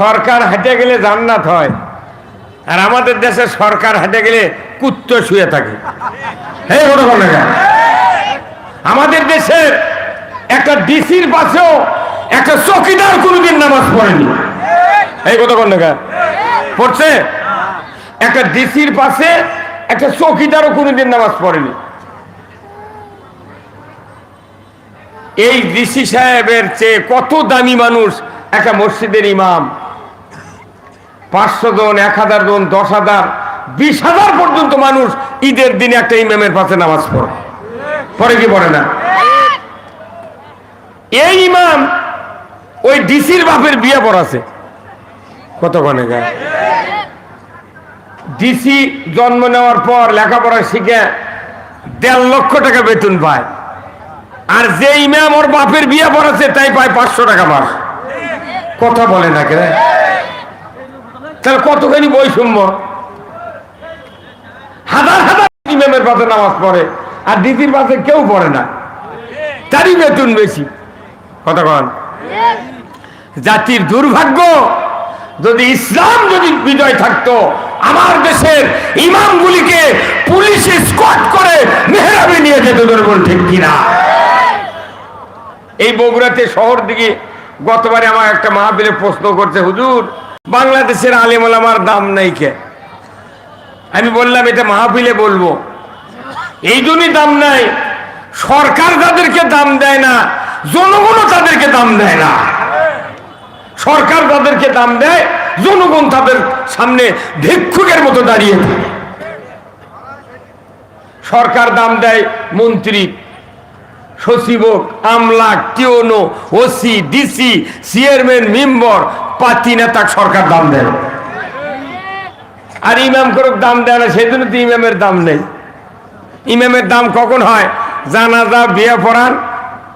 সরকার হেঁটে গেলে জান্নাত হয়, আর আমাদের দেশে সরকার হেঁটে গেলে কুত্তো শুয়ে থাকে। এই বড় কথা, আমাদের দেশের একটা ডিসির পাশেও একটা চৌকিদার কোনোদিন নামাজ পড়েনি। এই কথা কোন দেখা পড়ছে? একটা ডিসির পাশে একটা চৌকিদারও কোনোদিন নামাজ পড়েনি। এই ডিসি সাহেবের চেয়ে কত দামি মানুষ একটা মসজিদের ইমাম। 500 জন, 1000 জন, 10,000, 20,000 পর্যন্ত মানুষ ঈদের দিনে একটা ইমামের পাশে নামাজ পড়ে। পরে কি পড়ে না? এই ইমাম ওই ডিসির বাপের বিয়ে পড়াছে। কতক্ষণে গায় ডিসি জন্ম নেওয়ার পর লেখাপড়া শিখে 1.5 লক্ষ টাকা বেতন পায়, আর যে ইমাম ওর বাপের বিয়ে পড়াছে তাই পায় 500 টাকা মাস। কথা বলে না কে? তাহলে কতখানি বৈষম্য! হাজার হাজার ইমামের পাশে নামাজ পড়ে, আর ডিসির পাশে কেউ পড়ে না, তারই বেতন বেশি। কতক্ষণ? জাতির দুর্ভাগ্য। যদি ইসলাম যদি বিজয় থাকতো, আমার দেশের ইমামগুলিকে পুলিশ স্কট করে মেহরাবে নিয়ে যেত। ঠিক কিনা? এই বগুড়াতে শহর দিকে গতবারে আমার একটা মাহফিলে প্রশ্ন করছে, হুজুর বাংলাদেশের আলেম ওলামার দাম নাই কে? আমি বললাম এটা মাহফিলে বলবো। এই জন্যই দাম নাই, সরকার তাদেরকে দাম দেয় না, জনগণও তাদেরকে দাম দেয় না। সরকার তাদেরকে দাম দেয়, জনগণ তাদের সামনে ভিক্ষুকের মতো দাঁড়িয়ে থাকে। সরকার দাম দেয় মন্ত্রী, সচিব, আমলা, টিওনো, OC, DC, chairman, member, party নেতা সরকার দাম দেয়। আর ইমাম করুক দাম দেয় না, সেই জন্য তো ইমামের দাম নেই। ইমামের দাম কখন হয়? জানাজা, বিয়ে পড়ান,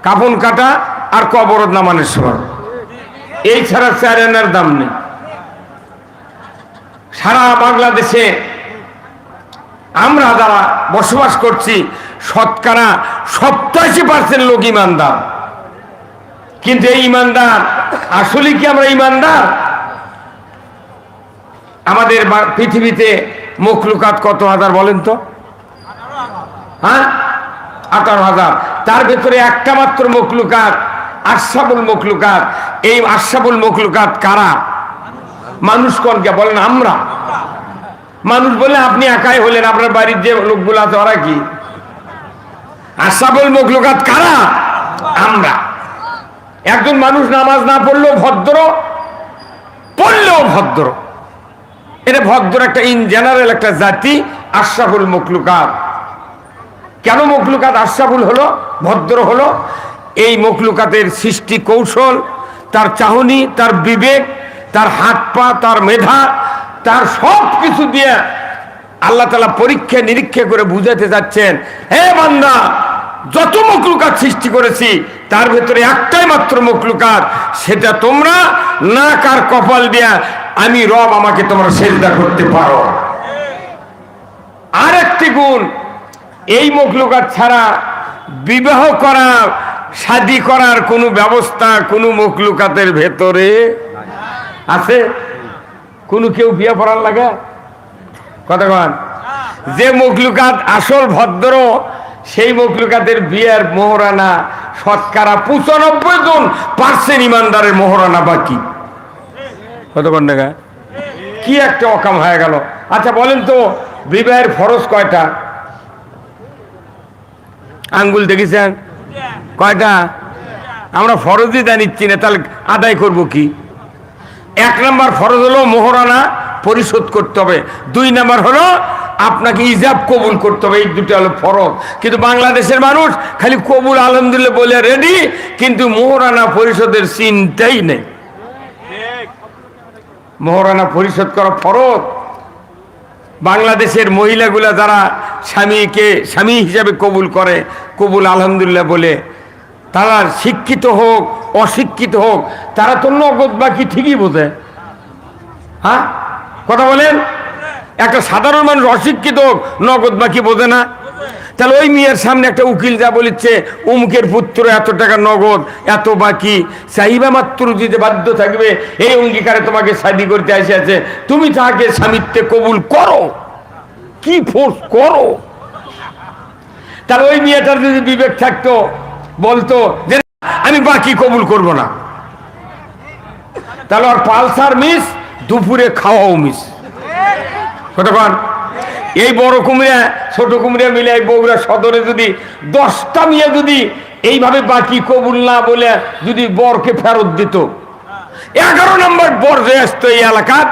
কাফন কাটা আর কবর নামানোর সময়। এই ছাড়া চেয়ারম্যানের দাম নেই। সারা বাংলাদেশে আমরা যারা বসবাস করছি, শতকরা 87% লোক ইমানদার। কিন্তু এই ইমানদার আসলে কি আমরা ইমানদার? আমাদের পৃথিবীতে মখলুকাত কত হাজার বলেন তো? হ্যাঁ, 18,000। তার ভেতরে একটা মাত্র মখলুকাত আশরাফুল মখলুকাত। এই আশরাফুল মখলুকাত কারা? মানুষ কোনকে বলেন? আমরা মানুষ বলে আপনি একাই হলেন, আপনার বাড়ির যে লোকগুলো আছে ওরা কি? আশরাফুল মখলুকাত কারা? আমরা। একজন মানুষ নামাজ না পড়লেও ভদ্র, পড়লেও ভদ্র। এটা ভদ্র একটা ইন জেনারেল একটা জাতি, আশরাফুল মখলুকাত। কেন মখলুকাত আশরাফুল হলো, ভদ্র হলো? এই মখলুকাতের সৃষ্টি কৌশল, তার চাহনি, তার বিবেক, তার হাত পা, তার মেধা, তার সব কিছু দিয়ে আল্লাহ তাআলা পরীক্ষা নিরীক্ষা করে বুঝাতে যাচ্ছেন, হে বান্দা, যত মখলুকাত সৃষ্টি করেছি তার ভেতরে একটাই মাত্র মখলুকাত, সেটা তোমরা নাক আর কপাল দিয়া আমি রব, আমাকে তোমরা সেজদা করতে পারো। আর একটি গুণ, এই মখলুকাত ছাড়া বিবাহ করা, শাদী করার কোনো ব্যবস্থা কোনো মখলুকাতের ভেতরে আছে? কোনো কেউ বিয়ে পড়ার লাগে? কতক্ষণ? যে মখলুকাত আসল ভদ্র, সেই মখলুকাতের বিয়ের মোহরানা শতকরা 95% ইমানদারের মোহরানা বাকি। কতক্ষণ টাকা? কি একটা অকাম হয়ে গেল। আচ্ছা বলেন তো, বিবাহের ফরজ কয়টা? আঙ্গুল দেখেছেন কয়টা? আমরা ফরজই জানিচ্ছি না, তাহলে আদায় করব কি? 1 নম্বর ফরজ হলো মোহরানা পরিশোধ করতে হবে। 2 নম্বর হলো আপনাকে ইজাব কবুল করতে হবে। এই দুটো হলো ফরজ। কিন্তু বাংলাদেশের মানুষ খালি কবুল আলহামদুলিল্লাহ বলে রেডি, কিন্তু মোহরানা পরিশোধের চিন্তাই নেই। মোহরানা পরিশোধ করা ফরজ। বাংলাদেশের মহিলাগুলা যারা স্বামীকে স্বামী হিসাবে কবুল করে, কবুল আলহামদুলিল্লাহ বলে, তারা শিক্ষিত হোক অশিক্ষিত হোক, তারা তো নগদ বাকি ঠিকই বোঝে। হ্যাঁ, কথা বলেন? একটা সাধারণ মানুষ অশিক্ষিত হোক, নগদ বাকি বোঝে না? তাহলে ওই মেয়ের সামনে একটা উকিল যা বলিচ্ছে উমুকের পুত্র এত টাকা নগদ এত বাকি চাহিবা মাত্র দিতে বাধ্য থাকবে, এই অঙ্গীকারে তোমাকে শাদী করতে আসিয়াছে, তুমি তাকে স্বামিত্বে কবুল করো, কি ফোর্স করো। তাহলে ওই মেয়েটার যদি বিবেক থাকতো বলতো যে আমি বাকি কবুল করব না, তাহলে আর পালসার মিস, দুপুরে খাওয়াও মিস। কতক্ষণ এই বড় কুমিরা ছোট কুমিরা মিলে এই বগুড়া সদরে যদি 10টা মেয়ে যদি এইভাবে বাকি কবুল না বলে যদি বরকে ফেরত দিত, 11 নম্বর বর যে আসতো এই এলাকার,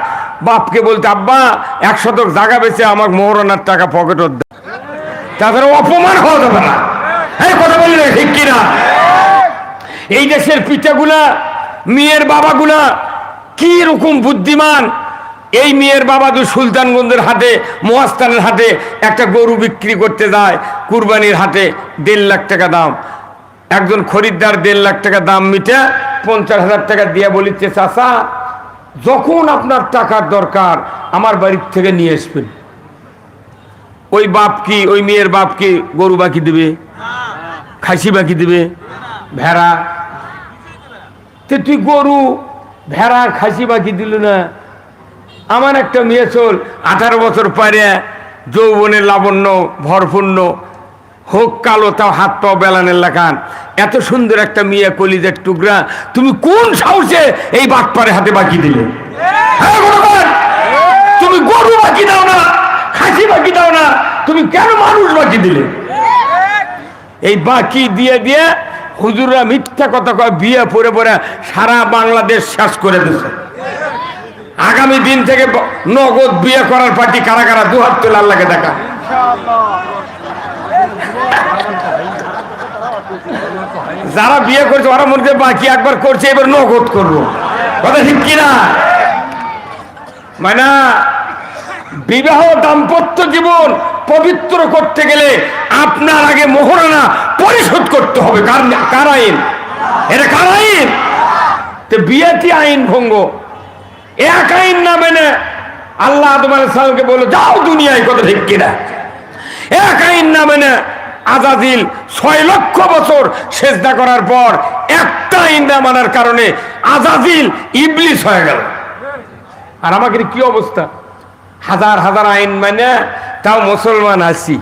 বাপকে বলতে আব্বা 1 শতক জায়গা বেচে আমার মোহরানার টাকা পকেটে দেয়, তাদের অপমান হওয়া যাবে না। এই কথা বলি না, ঠিক কিনা? এই দেশের পিতাগুলা, মেয়ের বাবাগুলা কি রকম বুদ্ধিমান। এই মেয়ের বাবা তো সুলতানগঞ্জের হাটে, মহাস্থানের হাটে একটা গরু বিক্রি করতে যায়, কুরবানির হাটে 1.5 লাখ টাকা দাম। একজন খরিদ্দার 1.5 লাখ টাকা দাম মিটে 50,000 টাকা দিয়ে বলিচ্ছে, চাচা যখন আপনার টাকার দরকার আমার বাড়ির থেকে নিয়ে আসবেন। ওই বাপ কি, ওই মেয়ের বাপ কি গরু বাকি দিবে, খাসি বাকি দিবে, ভেড়া? তুই গরু ভেড়া খাসি বাকি দিল না। আমার একটা মেয়ে চল 18 বছর পরে যৌবনের লাবণ্য ভরপূর্ণ হোক, কালো তাও হাত পাও বেলানের লাগান, এত সুন্দর একটা মেয়ে কলিজার টুকরা, তুমি কোন সাহসে এই বাটপারে হাতে বাকি দিলে? হ্যাঁ ভগবান, তুমি গরু বাকি দাও না, খাসি বাকি দাও না, তুমি কেন মানুষ বাকি দিলে? এই বাকি দিয়ে দিয়ে হুজুররা মিথ্যা কথা কয়, বিয়ে পরে পরে সারা বাংলাদেশ শেষ করে দিচ্ছে। আগামী দিন থেকে নগদ বিয়ে করার পার্টি কারা কারা, 2 হাত তুলে আল্লাহকে দেখা। যারা বিয়ে করছে ওরা মনে করে বাকি একবার করছে, এবার নগদ করবো, কথা ঠিক কিনা? মানে বিবাহ দাম্পত্য জীবন পবিত্র করতে গেলে আপনার আগে মোহরানা পরিশোধ করতে হবে। কার আইন এটা? কার আইন? তো বিয়েটি আইন ভঙ্গ, এক আইন না মেনে আল্লাহ আদম আলাইহিস সালামকে বলল যাও দুনিয়ায়, কথা ঠিক কিনা? এক আইন না মেনে আজাজিল 6 লক্ষ বছর সেজদা করার পর একটা আইন না মানার কারণে আজাজিল ইবলিস হয়ে গেল। আর আমাকে কি অবস্থা, হাজার হাজার আইন মানে তাও মুসলমান আছি,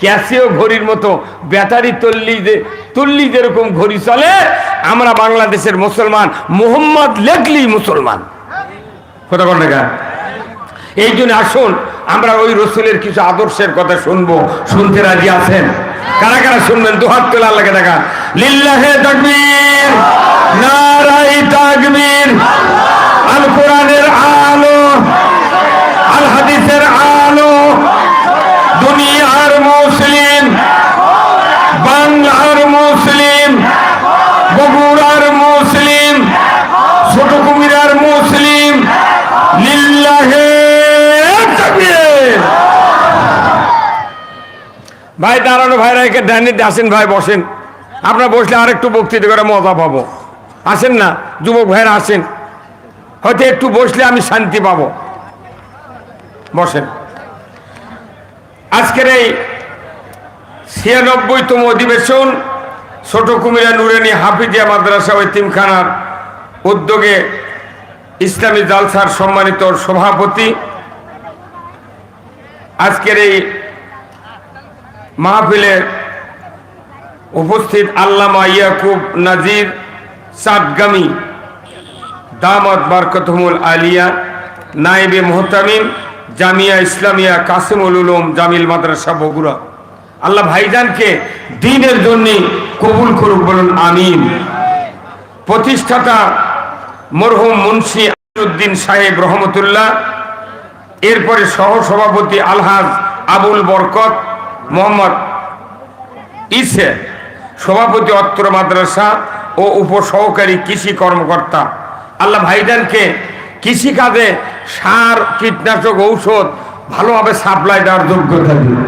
ক্যাসিও ঘড়ির মতো ব্যাটারি তুললি যেরকম ঘড়ি চলে, আমরা বাংলাদেশের মুসলমান মোহাম্মদ লেখলি মুসলমান। কথা বল না? এই জন্য আসুন আমরা ওই রসুলের কিছু আদর্শের কথা শুনবো। শুনতে রাজি আছেন? কারা কারা শুনবেন? 2 হাত তোলা আল্লাহকে দেখা। লিল্লাহে তাকবীর, নারায়ে তাকবীর। আল কোরআনের আলো, আল হাদিসের আলো, দুনিয়ার মুসলিম, বাংলার মুসলিম, বগুড়ার মুসলিম, ছোট কুমিরার মুসলিম, লিল্লাহে তাকবীর। ভাই দাঁড়ানো, ভাইরা একে ডাইনে আসেন, ভাই বসেন। আপনারা বসলে আরেকটু বক্তৃতা করে মজা পাবো। আসেন না যুবক ভাইরা, আসেন, হয়তো একটু বসলে আমি শান্তি পাবো। বসেন। আজকের এই 96তম অধিবেশন ছোট কুমিরা নুরানি হাফিজিয়া মাদ্রাসা ও এতিমখানার উদ্যোগে ইসলামী জালসার সম্মানিত সভাপতি, আজকের এই মাহফিলে উপস্থিত আল্লামা ইয়াকুব নাজির চাটগামী দামাত বারকাতুহুল আলিয়া, নায়েবে মুহতামিম জামিয়া ইসলামিয়া কাসিমুল উলুম জামিল মাদ্রাসা বগুড়া, আল্লাহ ভাইজানকে দ্বীনের জন্য কবুল করুক, বলুন আমিন। প্রতিষ্ঠাতা মরহুম মুন্সি আমিরউদ্দিন সাহেব রহমতুল্লাহ, এরপরে সহসভাপতি আলহাজ আবুল বরকত মোহাম্মদ ইসে, সভাপতি অত্র মাদ্রাসা ও উপসহকারী কৃষি কর্মকর্তা। আল্লাহ ভাইজানকে কৃষিকাজে সার, কীটনাশক, ঔষধ ভালোভাবে সাপ্লাই দেওয়ার যোগ্যতা দিন।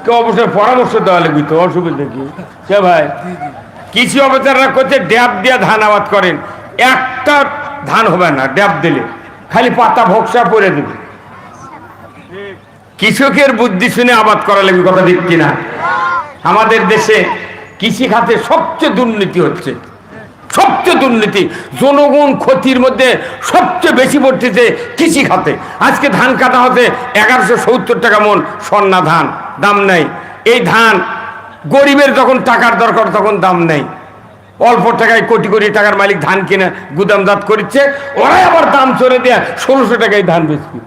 কেউ অবশ্যই পরামর্শ দেওয়া লাগবে তো, অসুবিধা কি? সে ভাই কৃষি অফিসাররা করছে ড্যাব দিয়ে ধান আবাদ করেন, একটা ধান হবে না ড্যাব দিলে, খালি পাতা ভোক্সা পরে দেবে। কৃষকের বুদ্ধি শুনে আবাদ করা লাগবে, কথা ঠিক কিনা? আমাদের দেশে কৃষি খাতে সবচেয়ে দুর্নীতি হচ্ছে, সবচেয়ে দুর্নীতি, জনগণ ক্ষতির মধ্যে সবচেয়ে বেশি পড়তেছে কৃষি খাতে। আজকে ধান কাটা হচ্ছে 1170 টাকা মন সন্না ধান, দাম নাই। এই ধান গরিবের যখন টাকার দরকার তখন দাম নেই, অল্প টাকায় কোটি কোটি টাকার মালিক ধান কিনে গুদামজাত করছে, ওরাই আবার দাম চড়ে দেয়া 1600 টাকায় ধান বেচবি।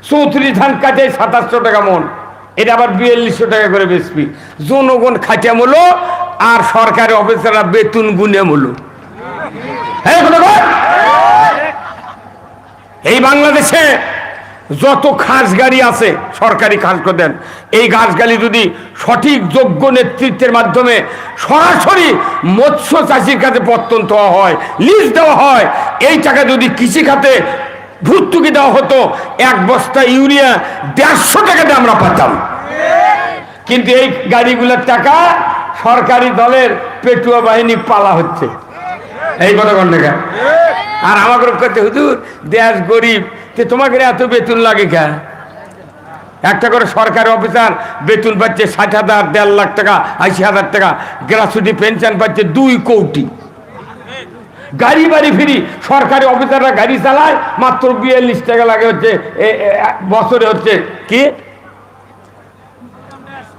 34 ধান কাটে 2700 টাকা মন, এটা আবার 4200 টাকা করে বেচবি। জনগণ খাটিয়া মূল্য আর সরকারি অফিসাররা বেতন গুনে মূল্য। এই বাংলাদেশে যত খাস গাড়ি আছে সরকারি খাস দেন, এই ঘাস গাড়ি যদি সঠিক যোগ্য নেতৃত্বের মাধ্যমে সরাসরি মৎস্য চাষির কাছে প্রত্যন্ত হয়, লিজ দেওয়া হয়, এই টাকা যদি কৃষি খাতে ভর্তুকি দেওয়া হতো, এক বস্তা ইউরিয়া 150 টাকাতে আমরা পাতাম। কিন্তু এই গাড়িগুলোর টাকা সরকারি দলের পেটুয়া বাহিনী পালা হচ্ছে, এই কথা কোন টাকা। আর আমাকে করতে হুজুর দেশ গরিব, তোমাকে এত বেতন লাগে কে? একটা করে সরকারি অফিসার বেতন পাচ্ছে 60,000, 1.5 লাখ টাকা, 80,000 টাকা, গ্রাচুইটি পেনশন পাচ্ছে 2 কোটি। গাড়ি বাড়ি ফিরি সরকারি অফিসাররা গাড়ি চালায়, মাত্র 42 টাকা লাগে হচ্ছে বছরে, হচ্ছে কি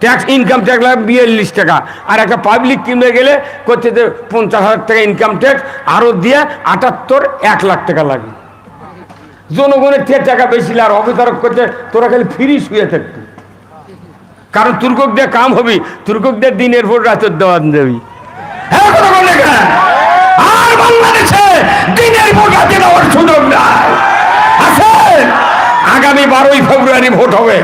ট্যাক্স, ইনকাম ট্যাক্স লাগে 42 টাকা। আর একটা পাবলিক কিনতে গেলে করছে যে 50,000 টাকা ইনকাম ট্যাক্স, আরো দিয়ে 78, 1 লাখ টাকা লাগে। জনগণের টাকা বেশি, আর অফিসার করছে তোরা খালি ফ্রি শুয়ে থাকবি, কারণ তুর্কক দিয়ে কাম হবি, তুর্কক দিয়ে দিনের ভোর রাতের দেওয়া দেবি। আর বাংলাদেশে দিনের ভোট রাতে দেওয়ার সুযোগ নাই আছে। আগামী 12ই ফেব্রুয়ারি ভোট হবে,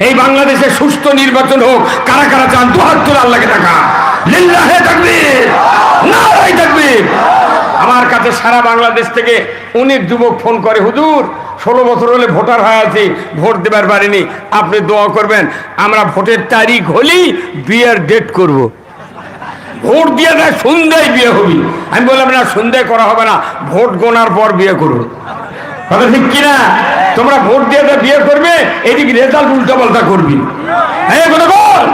এই বাংলাদেশে সুষ্ঠু নির্বাচন হোক। কারা কারা চান দু হাত তুলে আল্লাহকে টাকা লিল্লাহে তাকবীর, নারায়ে তাকবীর। আমার কাছে সারা বাংলাদেশ থেকে অনেক যুবক ফোন করে, হুজুর 16 বছর হলে ভোটার হয়ে আছি, ভোট দেবার পারিনি, আপনি দোয়া করবেন, আমরা ভোটের তারিখ হলেই বিয়ের ডেট করব। ভোট দিয়ে দেয় সন্ধ্যায় বিয়ে হবি। আমি বললাম না, সন্ধ্যায় করা হবে না, ভোট গোনার পর বিয়ে করবো, কথা ঠিক কিনা? তোমরা ভোট দিয়ে বিয়ে করবে, এদিকে রেজাল্ট উল্টাপাল্টা করবি। হ্যাঁ বল,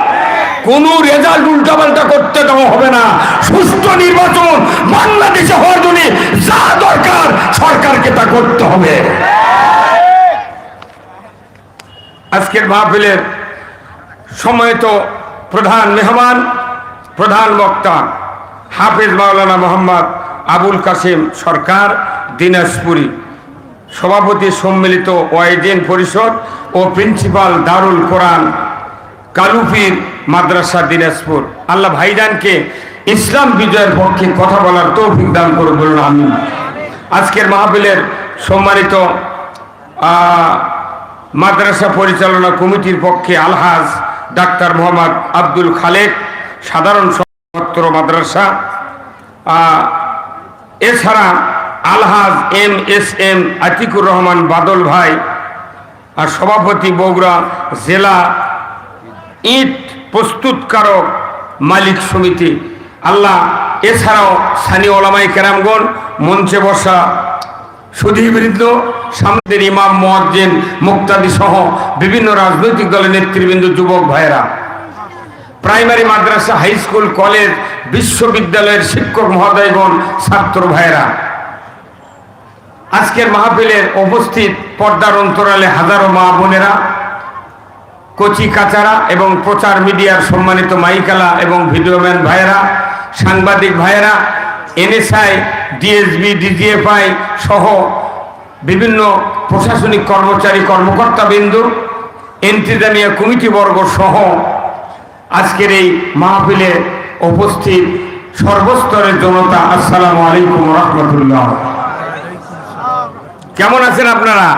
কোন রেজাল্ট উল্টাপাল্টা করতে দেওয়া হবে না। সুষ্ঠু নির্বাচন বাংলাদেশে হওয়ার জন্য যা দরকার সরকারকে তা করতে হবে। আজকের মাহফিলের সম্মানিত প্রধান মেহমান, প্রধান বক্তা হাফেজ মাওলানা মোহাম্মদ আবুল কাসেম সরকার দিনাজপুরি, সভাপতি সম্মিলিত ওয়াইজেন পরিষদ ও প্রিন্সিপাল দারুল কোরআন কালুপীর মাদ্রাসা দিনাজপুর। আল্লাহ ভাইজানকে ইসলাম বিজয়ের পক্ষে কথা বলার তৌফিক দান করে বলুন আমিন। আজকের মাহফিলের সম্মানিত মাদ্রাসা পরিচালনা কমিটির পক্ষে আলহাজ ডাক্তার মোহাম্মদ আব্দুল খালেক, সাধারণ সম্পাদক মাদ্রাসা, এছাড়া আলহাজ MSM আতিকুর রহমান বাদল ভাই, আর সভাপতি বগুড়া জেলা ইট প্রস্তুতকারক মালিক সমিতি। আল্লাহ এছাড়াও স্থানীয় ওলামায়ে কেরামগণ, মঞ্চে বসা সুধীবৃন্দ, সামনের ইমাম, মুয়াজ্জিন, মুক্তাদি সহ বিভিন্ন রাজনৈতিক দলের নেতৃবৃন্দ, যুবক ভাইয়েরা, প্রাইমারি মাদ্রাসা, হাই স্কুল, কলেজ, বিশ্ববিদ্যালয়ের শিক্ষক মহোদয়গণ, ছাত্র ভাইয়েরা, আজকের মাহফিলের উপস্থিত পর্দার অন্তরালে হাজারো মা বোনেরা, কচি কাচারা এবং প্রচার মিডিয়ার সম্মানিত মাইকালা এবং ভিডিওম্যান ভাইয়েরা, সাংবাদিক ভাইয়েরা, NSI, DSB, DGFI সহ বিভিন্ন প্রশাসনিক কর্মচারী, কর্মকর্তাবৃন্দ, ইন্তেজামিয়া কমিটি বর্গ সহ আজকের এই মাহফিলে উপস্থিত সর্বস্তরের জনতা, আসসালামু আলাইকুম রাহমাতুল্লাহ। কেমন আছেন আপনারা?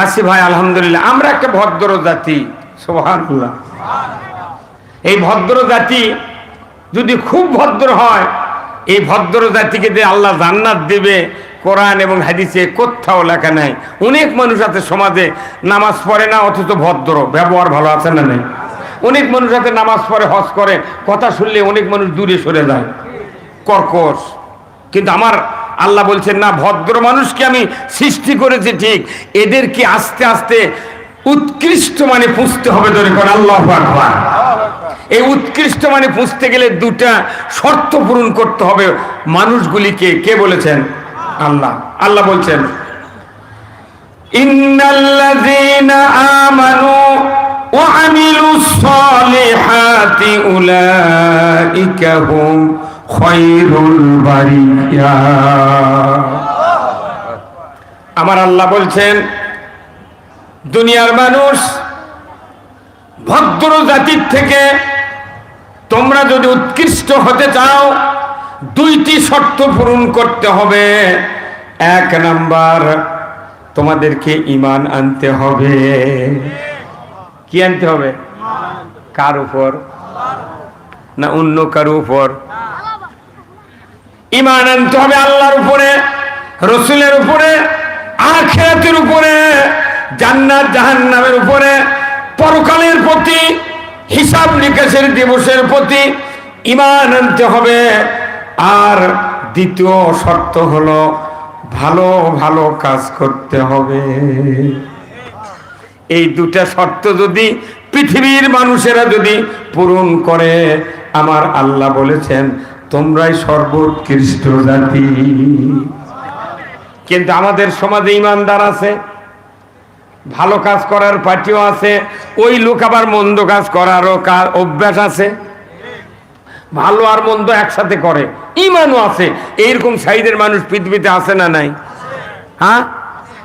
আছি ভাই, আলহামদুলিল্লাহ। আমরা একটা ভদ্র জাতি, সুবহানাল্লাহ। এই ভদ্র জাতি যদি খুব ভদ্র হয়, এই ভদ্র জাতিকে যে আল্লাহ জান্নাত দিবে কোরআন এবং হাদিসে কোথাও লেখা নাই। অনেক মানুষ আছে সমাজে নামাজ পড়ে না, অথচ ভদ্র, ব্যবহার ভালো আছে না নেই? অনেক মানুষ আছে নামাজ পড়ে, হজ করে, কথা শুনলে অনেক মানুষ দূরে সরে যায়, কর্কশ। কিন্তু আমার আল্লাহ বলছেন না, ভদ্র মানুষকে আমি সৃষ্টি করেছি ঠিক, এদেরকে আস্তে আস্তে উৎকৃষ্ট মানে পুষতে হবে। ধরে কোন আল্লাহু আকবার। এই উৎকৃষ্ট মানে পুষতে গেলে দুটা শর্ত পূরণ করতে হবে মানুষগুলিকে। কে বলেছেন? আল্লাহ। আল্লাহ বলছেন ইন্নাল্লাযীনা আমানু ওয়া আমিলুস সালিহাতি উলাইকা হুম খায়রুল বারিয়া। আমার আল্লাহ বলছেন দুনিয়ার মানুষ ভদ্র জাতির থেকে তোমরা যদি উৎকৃষ্ট হতে চাও, দুইটি শর্ত পূরণ করতে হবে। এক নাম্বার, তোমাদেরকে ঈমান আনতে হবে। কি আনতে হবে? কার উপর? না অন্য কারো উপর? ঈমান আনতে হবে আল্লাহর উপরে, রাসূলের উপরে, আখিরাতের উপরে, জান্নাত জাহান্নামের উপরে, পরকালের প্রতি, হিসাব নিকাশের দিবসের প্রতি ঈমান আনতে হবে। আর দ্বিতীয় শর্ত হলো ভালো ভালো কাজ করতে হবে। এই দুটা শর্ত যদি পৃথিবীর মানুষেরা যদি পূরণ করে, আমার আল্লাহ বলেছেন তোমরাই সর্বোৎকৃষ্ট জাতি। কিন্তু আমাদের সমাজে ইমানদার আছে, ভালো কাজ করার পার্টিও আছে, ওই লোক আবার মন্দ কাজ করারও অভ্যাস আছে। ভালো আর মন্দ একসাথে করে, ইমানও আছে। এইরকম সাইজের মানুষ পৃথিবীতে আছে না নাই? হ্যাঁ,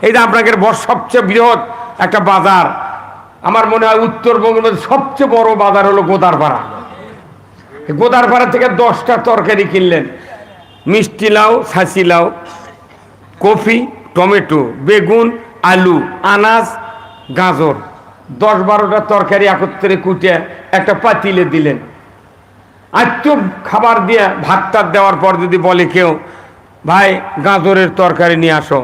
এই যে আপনাকে সবচেয়ে বৃহৎ একটা বাজার, আমার মনে হয় উত্তরবঙ্গের মধ্যে সবচেয়ে বড় বাজার হলো গোদারপাড়া। গোদারপাড়া থেকে 10টা তরকারি কিনলেন, মিষ্টি লাউ, ছাঁচি লাউ, কফি, টমেটো, বেগুন, আলু, আনাজ, গাজর, 10-12টা তরকারি একত্রে কুটে একটা পাতিলে দিলেন। আত্য খাবার দিয়ে ভাতটা দেওয়ার পর যদি বলে কেউ ভাই গাজরের তরকারি নিয়ে আসো,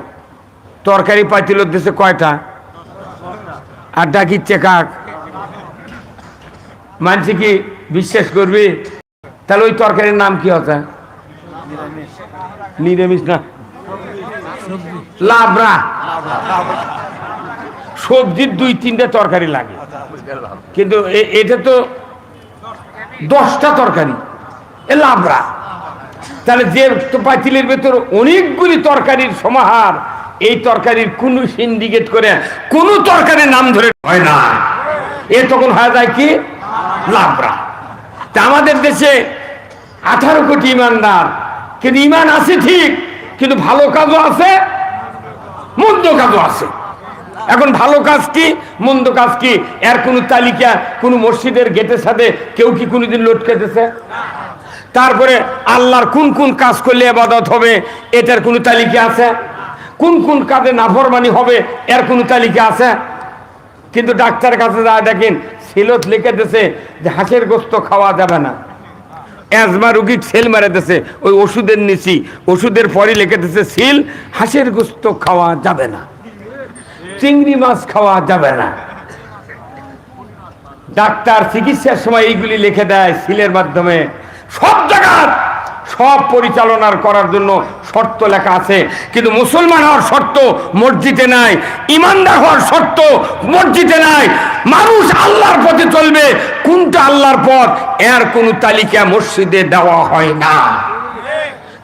তরকারি পাতিল দেশে কয়টা? আর ডাকিচ্ছে কাক? মানছি কি বিশ্বাস করবি? তাহলে ওই তরকারির নাম কি হচ্ছে? নিরামিষ না, লাবড়া। সবজির 2-3টা তরকারি লাগে, কিন্তু এটা তো 10টা তরকারি, এ লাবড়া। তাহলে যে পাতিলের ভেতর অনেকগুলি তরকারির সমাহার, এই তরকারির কোন সিন্ডিকেট করে কোন তরকারির নাম ধরে হয় না, এ তখন হয়ে যায় কি? লাবড়া। তা আমাদের দেশে 18 কোটি ইমানদার, কিন্তু ইমান আছে ঠিক, কিন্তু ভালো কাজও আছে, মন্দ কাজও আছে। এখন ভালো কাজ কি, মন্দ কাজ কি, এর কোনো তালিকা কোন মসজিদের গেটের সাথে কেউ কি কোনোদিন লটকেতেছে? তারপরে আল্লাহর কোন কোন কাজ করলে ইবাদত হবে, এটার কোনো তালিকা আছে? কোন কোন কাজে নাফরমানি হবে, এর কোনো তালিকা আছে? কিন্তু ডাক্তারের কাছে যা দেখেন সিলত লিখে দিয়েছে যে হাঁসের গোস্ত খাওয়া যাবে না। অ্যাজমা রুগীর সেল মেরে দিয়েছে ওই ওষুধের নিচি, ওষুধের পরে লিখে দিয়েছে সিল, হাঁসের গোস্ত খাওয়া যাবে না, চিংড়ি মাছ খাওয়া যাবে না। ডাক্তার চিকিৎসার সময় এইগুলি লিখে দেয় সিলের মাধ্যমে। সব জায়গা সব পরিচালনার করার জন্য শর্ত লেখা আছে, কিন্তু মুসলমান হওয়ার শর্ত মসজিদে নাই, ইমানদার হওয়ার শর্ত মসজিদে নাই। মানুষ আল্লাহর পথে চলবে, কোনটা আল্লাহর পথ এর কোনো তালিকা মসজিদে দেওয়া হয় না,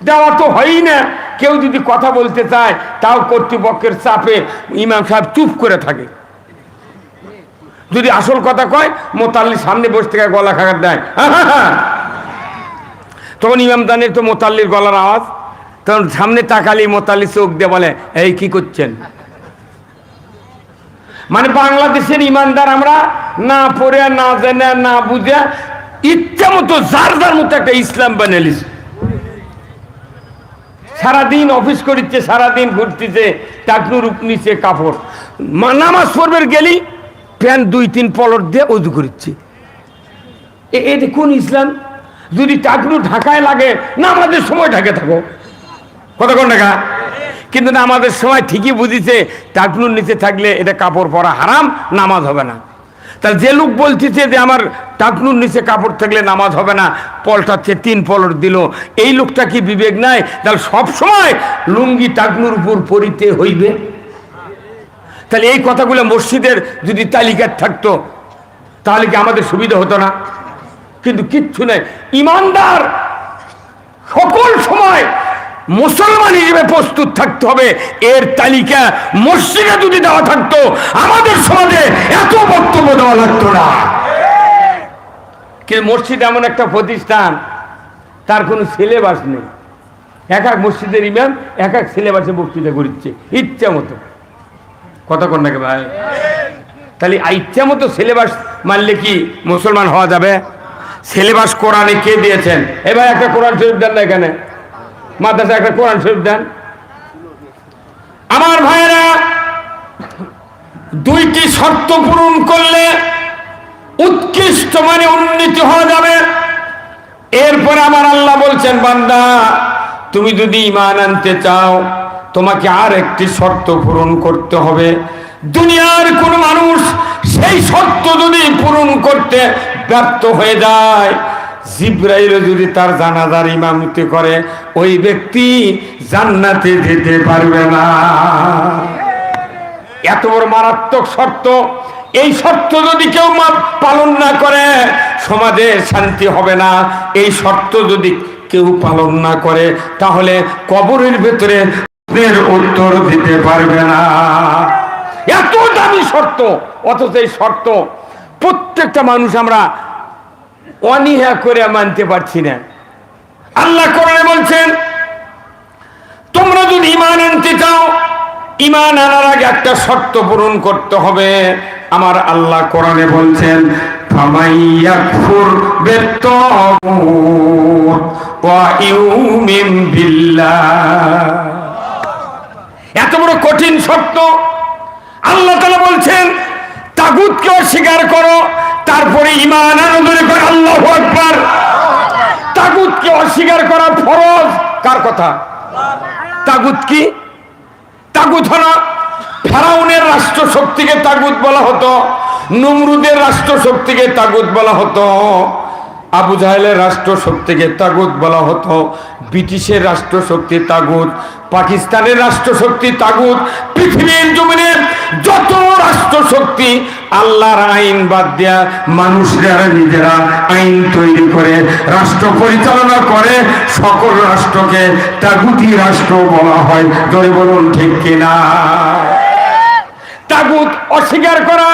দেওয়া তো হয়ই না। কেউ যদি কথা বলতে চায় তাও কর্তৃপক্ষের চাপে ইমাম সাহেব চুপ করে থাকে। যদি আসল কথা কয় মোতাল্লির সামনে বসে থেকে গলা খাগার দেয়, তখন ইমাম দানের তো মোতাল্লির গলার আওয়াজ, তখন সামনে তাকালি মোতাল্লি চোখ দিয়ে বলে এই কি করছেন? মানে বাংলাদেশের ইমানদার আমরা না পড়ে না জেনে না বুঝে ইচ্ছা মতো যার যার মতো একটা ইসলাম বানিয়েছি। সারাদিন অফিস করিচ্ছে, সারাদিন ঘুরতেছে, টাকনুর রূপ নিচে কাপড়, নামাজ পড়বে গেলি প্যান্ট 2-3 পলট দিয়ে অজু করিচ্ছে। এটা কোন ইসলাম? যদি টাকনু ঢাকায় লাগে না আমাদের সময় ঢাকে থাকো, কতক্ষণ ঢাকা? কিন্তু না আমাদের সময় ঠিকই বুঝিছে টাকনুর নিচে থাকলে এটা কাপড় পরা হারাম, নামাজ হবে না। তাহলে যে লোক বলতেছে যে আমার টাকনুর নিচে কাপড় থাকলে নামাজ হবে না, পলটাচ্ছে 3 পলট দিল, এই লোকটা কি বিবেক নাই? তাহলে সব সময় লুঙ্গি টাকনুর উপর পরিতে হইবে। তাহলে এই কথাগুলো মসজিদের যদি তালিকা থাকতো তাহলে কি আমাদের সুবিধা হতো না? কিন্তু কিচ্ছু নেই। ইমানদার সকল সময় মুসলমান হিসেবে প্রস্তুত থাকতে হবে, এর তালিকা মসজিদে যদি দেওয়া থাকতো আমাদের সমাজে এত বক্তব্য দেওয়া লাগতো না। কিন্তু মসজিদ এমন একটা প্রতিষ্ঠান, তার কোনো সিলেবাস নেই। এক এক মসজিদের ইমাম এক এক সিলেবাসে বক্তৃতা করছে ইচ্ছা মতো। কথা কন নাকি ভাই? তাহলে ইচ্ছা মতো সিলেবাস মানলে কি মুসলমান হওয়া যাবে? সিলেবাস কোরআনে কে দিয়েছেন? এবার একটা কোরআন শরীফ দেন না, এখানে মাদ্রাসা একটা কোরআন শরীফ দেন। আমার ভাইয়েরা, 2টি শর্ত পূরণ করলে উৎকৃষ্ট মানে উন্নতি হওয়া যাবে। এরপরে আমার আল্লাহ বলছেন, বান্দা তুমি যদি ঈমান আনতে চাও তোমাকে আর একটি শর্ত পূরণ করতে হবে। দুনিয়ার কোন মানুষ সেই শর্ত যদি পূরণ করতে ব্যর্থ হয়ে যায়, জিবরাইল যদি তার জানাজার ইমামতি করে, ওই ব্যক্তি জান্নাতে যেতে পারবে না। এত বড় মারাত্মক শর্ত। এই শর্ত যদি কেউ পালন না করে সমাজে শান্তি হবে না। এই শর্ত যদি কেউ পালন না করে তাহলে কবরের ভেতরে উত্তর দিতে পারবে না। এত দামি শর্ত, অথচ এই শর্ত প্রত্যেকটা মানুষ আমরা অনীহা করে মানতে পারছি না। আল্লাহ কোরআনে বলছেন, তোমরা যদি ঈমান আনতে চাও, ঈমান আনার আগে একটা শর্ত পূরণ করতে হবে। আমার আল্লাহ কোরআনে বলছেন, ফামাইয়াকফুর বিত্তাগুত ওয়া ইউমিন বিল্লাহ। এত বড় কঠিন শর্ত। আল্লাহ তাআলা বলছেন, তাগুতকে অস্বীকার করো, তারপরে ঈমান আনয়ন করে। আল্লাহু আকবার। তাগুতকে অস্বীকার করা ফরজ। কার কথা? তাগুত কি? তাগুত হলো ফেরাউনের রাষ্ট্র শক্তিকে তাগুত বলা হতো, নমরুদের রাষ্ট্র শক্তিকে তাগুত বলা হতো, আবু জাহেলের রাষ্ট্র শক্তিকে তাগুত বলা হতো, ব্রিটিশের রাষ্ট্র শক্তি তাগুত, পাকিস্তানের রাষ্ট্র শক্তি তাগুত। পৃথিবীর জমিনে যত রাষ্ট্র শক্তি আল্লাহর আইন বাদ দেয়া মানুষরা নিজেরা আইন তৈরি করে রাষ্ট্র পরিচালনা করে, সকল রাষ্ট্রকে তাগুতি রাষ্ট্র বলা হয়। জোরে বলুন ঠিক কিনা? তাগুত অস্বীকার করা,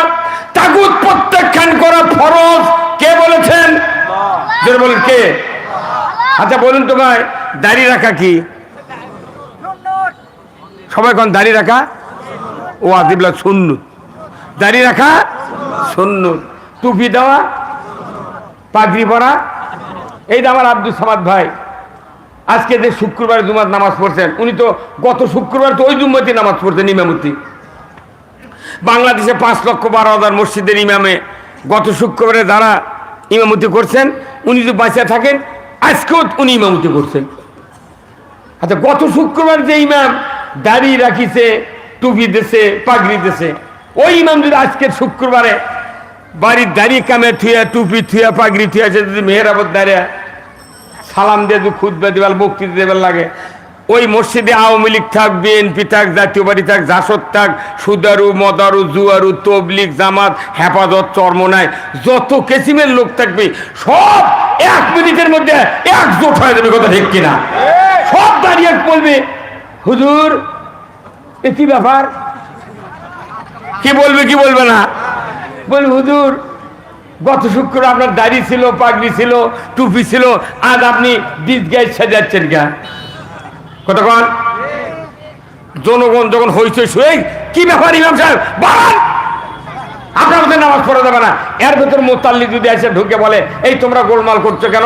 তাগুত প্রত্যাখ্যান করা ফরজ। কে বলেছেন? জোরে বলুন কে? আচ্ছা বলুন তো ভাই, দাড়ি রাখা কি? সবাই কোন দাড়ি রাখা? ও আদিবলা সুন্নত। দাড়ি রাখা সুন্নত। টুপি দেওয়া, পাগড়ি পরা। এই যে আমার আব্দুল সামাদ ভাই আজকে যে শুক্রবার জুমার নামাজ পড়ছেন, উনি তো গত শুক্রবার তো ওই জুম্মতি নামাজ পড়ছেন ইমামতি। বাংলাদেশে 5,12,000 মসজিদের ইমামে গত শুক্রবারে যারা ইমামতি করছেন, উনি যদি বাঁচা থাকেন আজকেও উনি ইমামতি করছেন। আচ্ছা, গত শুক্রবার যে ইমাম দাড়ি রাখিছে, টুপি দিছে, পাগড়ি দিছে, ওই ইমাম যদি আজকের শুক্রবারে বাড়ির দাড়ি কামে থুয়া, টুপি থুয়া, পাগড়ি থুয়া, যদি মেহরাবত দাঁড়িয়ে সালাম দিয়ে যদি খুতবা দিবার, বক্তৃতা দেবার লাগে, ওই মসজিদে আওয়ামী লীগ থাক, বিএনপি থাক, জাতীয় পার্টি থাক, জাসদ থাক, সুদারু, মদারু, জুয়ারু, তবলিগ, জামাত, হেফাজত, চরমনায় যত কেসিমের লোক থাকবে সব 1 মিনিটের মধ্যে একজোট হয়ে যাবে। কথা ঠিক কিনা? সব দাঁড়িয়ে বলবে, হুজুর এ কি ব্যাপার? কি বলবে কি বলবে না? বলবে, হুজুর গত শুক্র আপনার দাড়ি ছিল, পাগড়ি ছিল, টুপি ছিল, আজ আপনি ডিস গাইড সাজাচ্ছেন কেন? কতক্ষণ জনগণ যখন হইচই শুয়ে, কি ব্যাপার ইমাম সাহেব বাড়ান, আপনার মধ্যে নামাজ পড়া যাবে না। এর ভেতর মোতাল্লি যদি এসে ঢুকে বলে, এই তোমরা গোলমাল করছো কেন?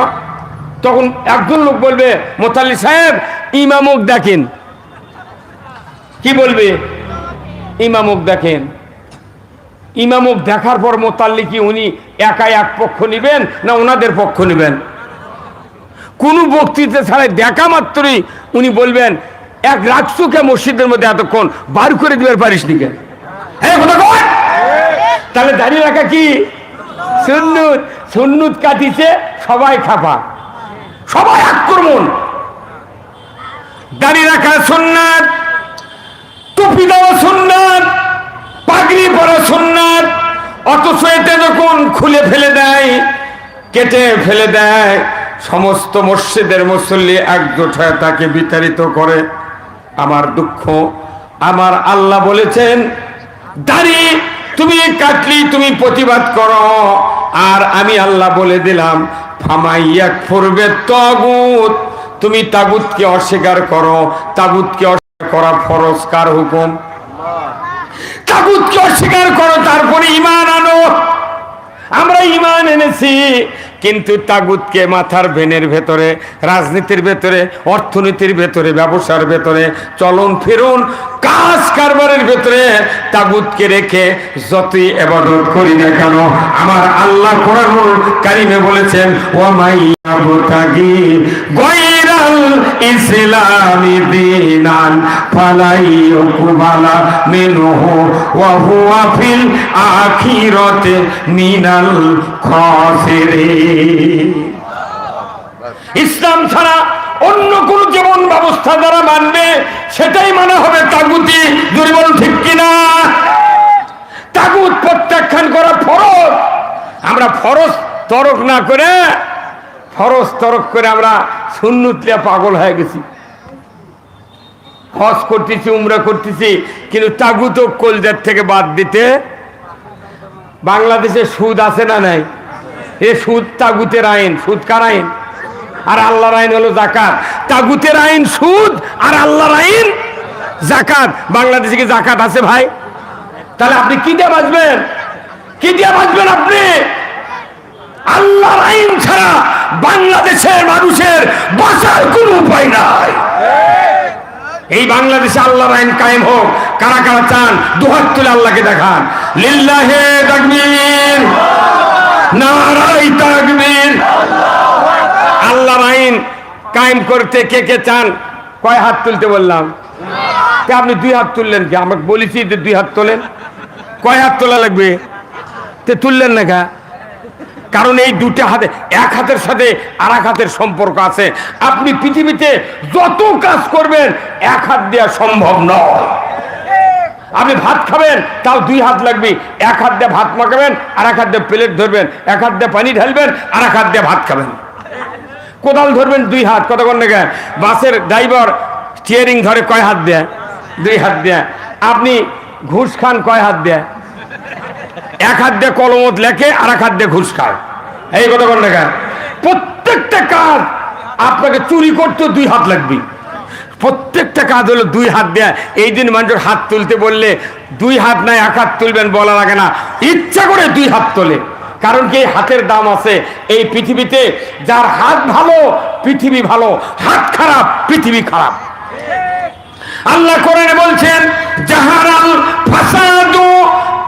তখন একজন লোক বলবে, মোতাল্লি সাহেব ইমামক দেখেন। কি বলবে? ইমামক দেখেন। ইমামক দেখার পর মোতাল্লি কি উনি একাই এক পক্ষ নিবেন না ওনাদের পক্ষ নিবেন? কোন বক্তৃতা ছাড়াই দেখা মাত্রই উনি বলবেন, এক রাখছুকে মসজিদের মধ্যে এতক্ষণ বার করে দিবার পারিস নি কেন? তাহলে দাড়ি রাখা কি সুন্নত? সুন্নত কাটিছে সবাই খাপা, সবাই আক্রমণ। দাড়ি রাখা সুন্নাত, টুপি দেওয়া সুন্নাত, পাগড়ি পরা সুন্নাত, অথচ এটা যখন খুলে ফেলে দেয়, কেটে ফেলে দেয়, সমস্ত মসজিদের মুসল্লি একজোট হয়ে তাকে বিতাড়িত করে। আমার দুঃখ, আমার আল্লাহ বলেছেন দাড়ি তুমি কাটলি তুমি প্রতিবাদ করো, আর আমি আল্লাহ বলে দিলাম ফামাইয়াকফুরবে তাগুত, তুমি তাগুতকে অস্বীকার করো। তাগুতকে অস্বীকার করা ফরজ, কার হুকুম? তাগুতকে অস্বীকার করো, তারপরে ঈমান আনো। আমরা ঈমান এনেছি, কিন্তু তাগুতকে মাথার ভেনের ভেতরে, রাজনীতির ভেতরে, অর্থনীতির ভেতরে, ব্যবসার ভেতরে, চলন ফিরুন, কাজ কারবারের ভেতরে তাগুতকে রেখে যতই ইবাদত করি না কেন, আমার আল্লাহ কোরআনুল কারীমে বলেছেন ওয়া মাইয়াবতাগি গায়রাল ইসলামি দীনান ফালাই ইউকবালা মিনহু ওয়া হুয়া ফিল আখিরাতি মিনাল খাসিরিন। ইসলাম ছাড়া অন্য কোন জীবন ব্যবস্থা যারা মানবে সেটাই মানা হবে তাগুতি। দুর্বল ঠিক কিনা? তাগুত প্রত্যাখ্যান করা ফরজ। আমরা ফরজ তরক না করে, ফরজ তরক করে আমরা সুন্নত লিয়া পাগল হয়ে গেছি। হজ করতেছি, উমরা করতেছি, কিন্তু তাগুত কলজার থেকে বাদ দিতে। বাংলাদেশে সুদ আছে না নাই? এ সুদ তাগুতের আইন। সুদ কার আইন? আর আল্লাহর আইন হলো জাকাত। তাগুতের আইন সুদ, আর আল্লাহর আইন জাকাত। বাংলাদেশে কি জাকাত আছে ভাই? তাহলে আপনি কি দিয়ে বাঁচবেন? কি দিয়ে বাঁচবেন আপনি? আল্লাহর আইন ছাড়া বাংলাদেশের মানুষের বাঁচার কোনো উপায় নাই। এই বাংলাদেশে আল্লাহর আইন কায়েম হোক। কারা কারা চান দুহাত তুলে আল্লাহকে দেখান। লিল্লাহে তাকবীর, নারায়ে তাকবীর। আল্লাহর আইন কায়েম করতে কে কে চান? কয় হাত তুলতে বললাম? আপনি দুই হাত তুললেন কি? আমাকে বলেছি যে দুই হাত তোলেন। কয় হাত তোলা লাগবে? তে তুললেন না কা? কারণ এই দুটো হাতে, এক হাতের সাথে আর এক হাতের সম্পর্ক আছে। আপনি পৃথিবীতে যত কাজ করবেন এক হাত দেওয়া সম্ভব নয়। আপনি ভাত খাবেন তাও দুই হাত লাগবে। এক হাত দিয়ে ভাত মাখাবেন, আর এক হাত দিয়ে প্লেট ধরবেন, এক হাত দিয়ে পানি ঢালবেন, আর এক হাত দিয়ে ভাত খাবেন। কোদাল ধরবেন দুই হাত। কতক্ষণ লেগে? বাসের ড্রাইভার স্টিয়ারিং ধরে কয় হাত দেয়? দুই হাত দেয়। আপনি ঘুষ খান কয় হাত দেয়? এক হাত দিয়ে কলমত লেখে, আর এক হাত দিয়ে ঘুষ খায়। এই কতক্ষণ লেগে? প্রত্যেকটা কাজ আপনাকে চুরি করতে দুই হাত লাগবে। প্রত্যেকটা কাজ হলো দুই হাত দেয়া। এই দিন মানুষের হাত তুলতে বললে দুই হাত নাই এক হাত তুলবেন বলা লাগে না, ইচ্ছা করে দুই হাত তোলে। কারণ কি? হাতের দাম আছে। এই পৃথিবীতে যার হাত ভালো পৃথিবী ভালো, হাত খারাপ পৃথিবী খারাপ। আল্লাহ কোরআনে বলছেন জাহারাল ফাসাদু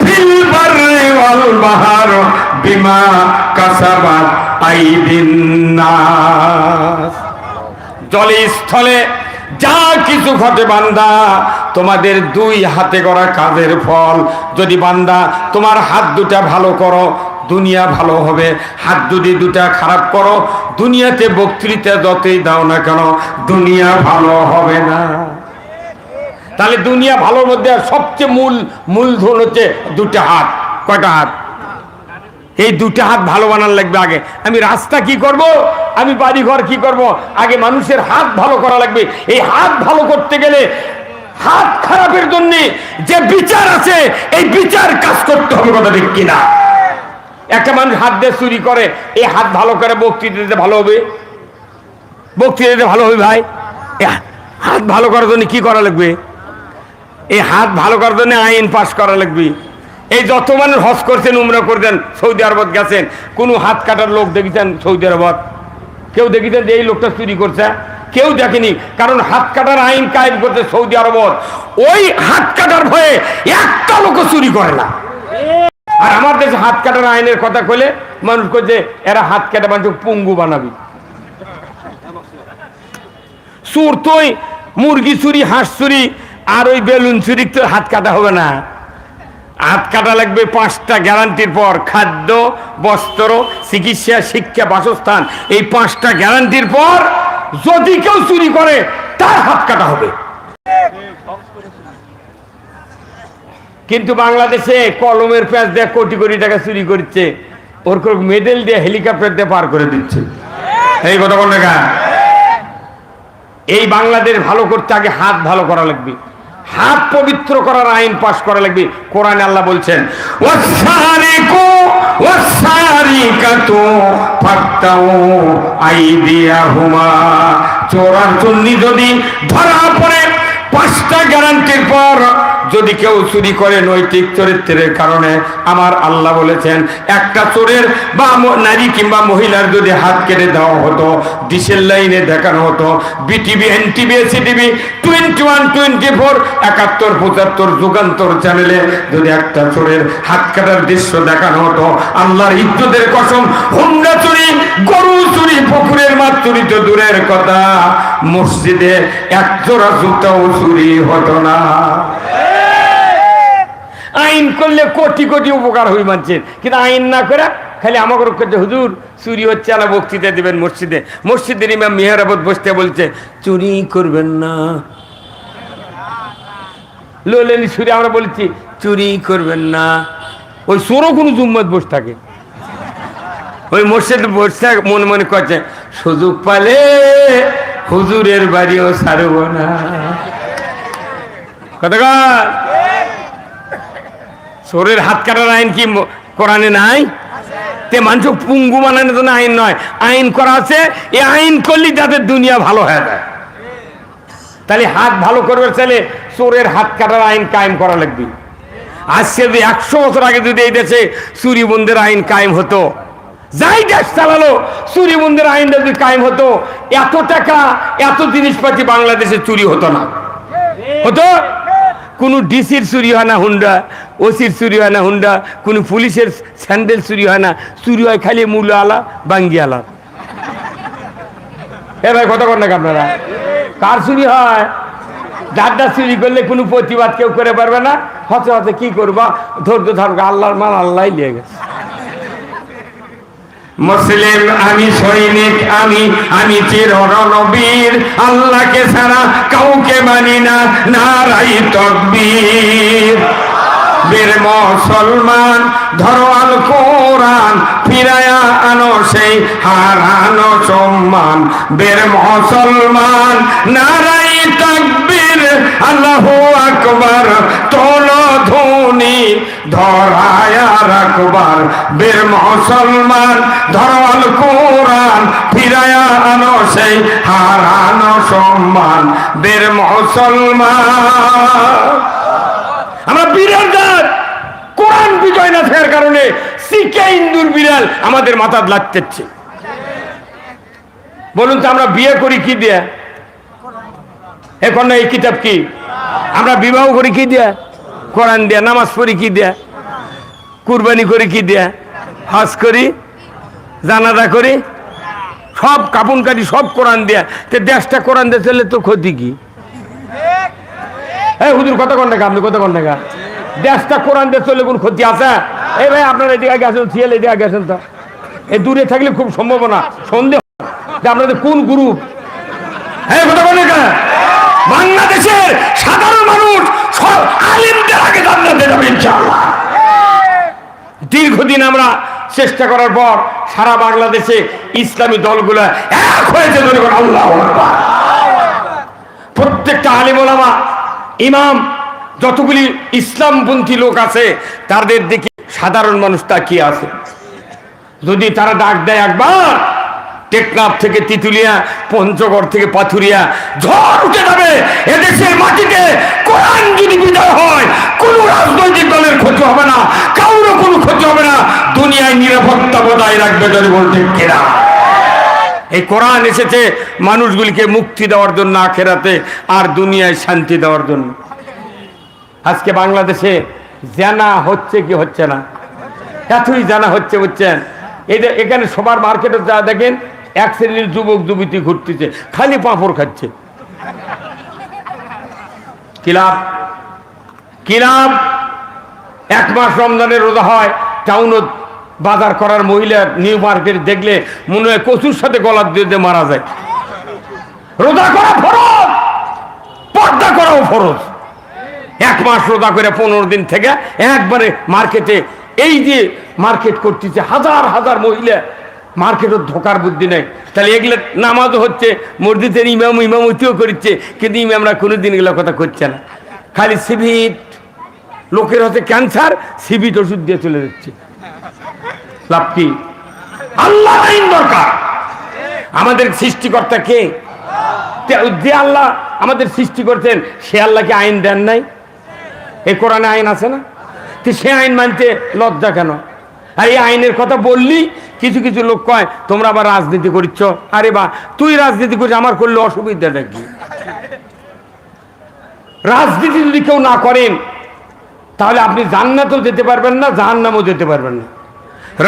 ফিল বাররি ওয়াল বাহর বিমা কাসাবাত আইদিন নাস। জলে স্থলে যা কিছু ঘটে বান্দা, তোমাদের দুই হাতে করা কাজের ফল। যদি বান্দা তোমার হাত দুটা ভালো করো, দুনিয়া ভালো হবে। হাত যদি দুটা খারাপ করো, দুনিয়াতে বক্তৃতা যতই দাও না কেন দুনিয়া ভালো হবে না। তাহলে দুনিয়া ভালোর মধ্যে সবচেয়ে মূলধন হচ্ছে দুটা হাত। কয়টা হাত? এই দুটা হাত ভালো বানার লাগবে। আগে আমি রাস্তা কি করব, আমি বাড়ি ঘর কি করব, আগে মানুষের হাত ভালো করা লাগবে। এই হাত ভালো করতে গেলে হাত খারাপের জন্য যে বিচার আছে এই বিচার কাজ করতে হবে। কথা ঠিক কিনা? একটা মানুষ হাত দিয়ে চুরি করে, এই হাত ভালো করে বক্তৃতা দিতে ভালো হবে? বক্তৃতা দিতে ভালো হবে ভাই? হাত ভালো করার জন্য কি করা লাগবে? এই হাত ভালো করার জন্য আইন পাশ করা লাগবে। এই যত মানুষ হজ করছেন, উমরা করছেন, সৌদি আরবত গেছেন, কোনো হাত কাটার লোক দেখেছেন সৌদি আরবত? কেউ দেখেছেন যে এই লোকটা চুরি করছে? কেউ দেখেনি। কারণ হাত কাটার আইন কায়েম করতে সৌদি আরবত। ওই হাত কাটার ভয়ে একটা লোক চুরি করে না। আর আমার দেশে হাত কাটার আইনের কথা কইলে মানুষ কইছে এরা হাত কাটা মানুষ পঙ্গু বানাবি। চোর তো মুরগি চুরি, হাঁস চুরি আর ওই বেলুন চুরি তো হাত কাটা হবে না। হাত কাটা লাগবে 5টা গ্যারান্টির পর, খাদ্য, বস্ত্র, চিকিৎসা, শিক্ষা, বাসস্থান, এই 5টা গ্যারান্টির পর যদি কেউ চুরি করে তার হাত কাটা হবে। কিন্তু বাংলাদেশে কলমের প্যাঁচ দিয়ে কোটি কোটি টাকা চুরি করছে, ওর মেডেল দিয়ে হেলিকপ্টার দিয়ে পার করে দিচ্ছে। এই কথা বল না, এই বাংলাদেশ ভালো করতে আগে হাত ভালো করা লাগবে, হাত পবিত্র করার আইন পাশ করা লাগবে। কোরআনে আল্লাহ বলছেন ওয়াসারিকু ওয়াসারিকাতু ফাক্তাউ আইদিয়াহুমা, চোর আর চুন্নি যদি ধরা পড়ে 5টা গ্যারান্টির পর যদি কেউ চুরি করে নৈতিক চরিত্রের কারণে, আমার আল্লাহ বলেছেন একটা চোরের বা নারী কিংবা মহিলার যদি হাত কেটে দেওয়া হতো, ডিসেল লাইনে দেখানো হতো, বিটিভি, এনটিভি, এসিটিভি, 21, 24, 71, 75 যুগান্তর চ্যানেলে যদি একটা চোরের হাত কাটার দৃশ্য দেখানো হতো, আল্লাহর ইজ্জতের কসম, হুন্ডা চুরি, গরু চুরি, পুকুরের মাছ চুরি তো দূরের কথা, মসজিদে এক জোড়া জুতাও চুরি হতো না। আইন করলে কোটি কোটি উপকার হই মানছেন, কিন্তু আইন না করে খালি আমাকে করছে হুজুর চুরি হচ্ছে না, বক্তৃতা দেবেন মসজিদে, মসজিদের ইমাম মেহরাবত বসতে বলছে চুরি করবেন না, লোলেনি চুরি, আমরা বলছি চুরি করবেন না, ওই চোরও কোনো জুম্মত বসে থাকে, ওই মসজিদে বসে মনে মনে করছে সুযোগ পালে হুজুরের বাড়িও ছাড়ব না। কথা চোরের হাত কাটার আইন কি কোরআনে নাই? তে মানুষ পুঙ্গু বানানোর জন্য আইন নয়, আইন করা আছে, এই আইন করলে যাদের দুনিয়া ভালো হয়ে যায়। তাহলে হাত ভালো করবে চাইলে চোরের হাত কাটার আইন কায়েম করা লাগবে। আজকে যদি 100 বছর আগে যদি এই দেশে চুরি বন্ধের আইন কায়েম হতো, যাই দেশ চালালো চুরি বন্ধের আইনটা যদি কায়েম হতো, এত টাকা এত জিনিসপাতি বাংলাদেশে চুরি হতো না। হতো কোনো ডিসির চুরি হয় না হুন্ডা, ওসির চুরি হয় না হুন্ডা, কোনো পুলিশের স্যান্ডেল চুরি হয় না, চুরি হয় খালি মূল্য আলা বাঙ্গি আলা। এ ভাই কথা বল না আপনারা, কার চুরি হয়? যারটা চুরি করলে কোনো প্রতিবাদ কেউ করে পারবে না, হতে হতে কি করবা, ধৈর্য ধরবে, আল্লাহর মাল আল্লাহ নিয়ে গেছে। মুসলিম আমি, সৈনিক আমি, আমি চির রণবীর, আল্লাহকে ছাড়া কাউকে মানি না, নারাই তাকবীর। বীর মুসলমান ধরো আল কোরআন, ফিরায়া আনো সেই হারানো সম্মান। বীর মুসলমান নারাই তাকবীর, আল্লাহু আকবার, তোলো ধ্বনি ধরায়া রাখবার। বীর মুসলমান ধরো আল কোরআন, ফিরায়া আনো সেই হারানো সম্মান। বীর মুসলমান আমরা বীরের জাত, কোরআন বিজয় না থাকার কারণে সিকে ইন্দুর বিড়াল আমাদের মাথা লাগতেছে। বলুন তো আমরা বিয়ে করি কি দিয়ে? এখন না এই কিতাব কি? আমরা বিবাহ করি কি দিয়া? কোরআন দিয়া। নামাজ পড়ি কি দিয়া? কুরবানি করি কি দিয়া? হজ করি, জানাজা করি, সব কাপন কাটি সব কোরআন দিয়া। তো দেশটা কোরআন দিয়ে চলে তো ক্ষতি কি? এই হুজুর কত কন টাকা, আপনি কত কন টাকা? দেশটা কোরআন দিয়ে চলে কোন ক্ষতি আছে? এই ভাই আপনারা এদিকে গেছেন, সিএল এদিকে গেছেন, তো এই দূরে থাকলে খুব সম্ভাবনা সন্দেহ যে আপনাদের কোন গ্রুপ। হ্যাঁ কথা বলে বাংলাদেশের সাধারণ মানুষ সব আলিমদের আগে জান্নাতে যাবে ইনশাআল্লাহ। দীর্ঘদিন আমরা চেষ্টা করার পর সারা বাংলাদেশে ইসলামী দলগুলো এক হয়েছে। আল্লাহু আকবার। প্রত্যেকটা আলিম ওলামা, ইমাম, যতগুলি ইসলামপন্থী লোক আছে তাদের দিকে সাধারণ মানুষ তাকিয়ে আছে। যদি তারা ডাক দেয় একবার, টেকনাফ থেকে তিতুলিয়া, পঞ্চগড় থেকে পাথুরিয়া ঝড় উঠে যাবে এদেশের মাটিতে। কোরআন যদি বিজয় হয়, কোনো রাজনৈতিক দলের ক্ষতি হবে না, কারোর কোনো ক্ষতি হবে না, দুনিয়ায় নিরাপত্তা বজায় রাখবে। যদি বলতে কেনা এই কোরআন এসেছে মানুষগুলিকে মুক্তি দেওয়ার জন্য আখেরাতে, আর দুনিয়ায় শান্তি দেওয়ার জন্য। আজকে বাংলাদেশে জানা হচ্ছে কি হচ্ছে না? এতই জানা হচ্ছে, বুঝছেন? এখানে সবার মার্কেটে যা দেখেন, এক শ্রেণীর যুবক যুবতী ঘুরতেছে, খালি পাঁপড় খাচ্ছে। কি লাভ? কি লাভ? 1 মাস রমজানের রোজা হয়, টাউনত বাজার করার মহিলা নিউ মার্কেট দেখলে মনে হয় কচুর সাথে গলা দিয়ে মারা যায়। রোজা করা ফরজ, পর্দা করাও ফরজ। 1 মাস রোজা করে 15 দিন থেকে একবারে মার্কেটে, এই যে মার্কেট করতেছে হাজার হাজার মহিলা, মার্কেটের ধোকার বুদ্ধি নেই। তাহলে এগুলো নামাজও হচ্ছে, মসজিদের ইমামতিও করছে, কিন্তু ইমামরা কোনোদিন এগুলো কথা করছে না। খালি সিভিট, লোকের হচ্ছে ক্যান্সার, সিভিট ওষুধ দিয়ে চলে যাচ্ছে। লাভ কি? আল্লাহ আইন দরকার। আমাদের সৃষ্টিকর্তা কে? যে আল্লাহ আমাদের সৃষ্টি করছেন, সে আল্লাহকে আইন দেন নাই? এই কোরআনে আইন আছে না? তো সে আইন মানতে লজ্জা কেন? আর এই আইনের কথা বললি কিছু কিছু লোক কয় তোমরা আবার রাজনীতি করছ। আরে বা, তুই রাজনীতি করিস, আমার করলে অসুবিধাটা কি? রাজনীতি যদি কেউ না করেন তাহলে আপনি জান্নাতেও যেতে পারবেন না, জাহান্নামেও যেতে পারবেন না।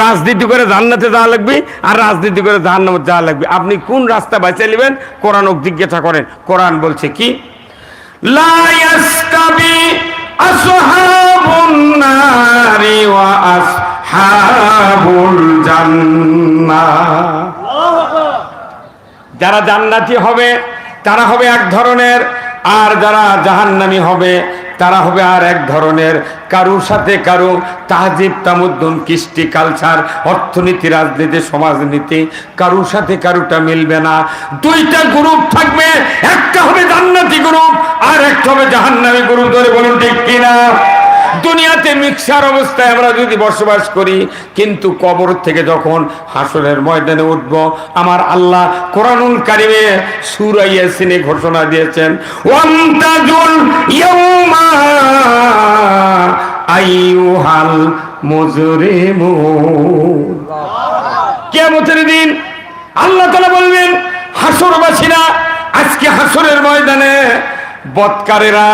রাজনীতি করে জান্নাতে যাওয়া লাগবে, আর রাজনীতি করে জাহান্নামে যাওয়া লাগবে। আপনি কোন রাস্তা বেছে নেবেন? কোরআন জিজ্ঞাসা করেন। কোরআন বলছে কি? লা ইয়াস্তাবি আসহাবুন নারি ওয়া আসহাবুল জান্নাহ। যারা জান্নাতি হবে তারা হবে এক ধরনের, আর যারা জাহান্নামী হবে তারা হবে আর এক ধরনের। কারুর সাথে কারো তাহজিব তামুদ্দুন, কৃষ্টি, কালচার, অর্থনীতি, রাজনীতি, সমাজনীতি কারুর সাথে কারুটা মিলবে না। দুইটা গ্রুপ থাকবে, একটা হবে জান্নাতি গ্রুপ আর একটা হবে জাহান্নামী গ্রুপ। ধরে বলুন ঠিক কিনা? দুনিয়াতে মিক্সার অবস্থায় আমরা যদি বসবাস করি, কিন্তু কবর থেকে যখন হাসরের ময়দানে উঠব, আমার আল্লাহ কোরআনুল কারিমে সূরা ইয়াসিনে ঘোষণা দিয়েছেন, ওয়ান্তাজুল ইয়াউমা আইয়ুহাল মুজরিমুন। কিয়ামতের দিন আল্লাহ তাআলা বলবেন, হাসরবাসীরা আজকে হাসরের ময়দানে বদকারেরা,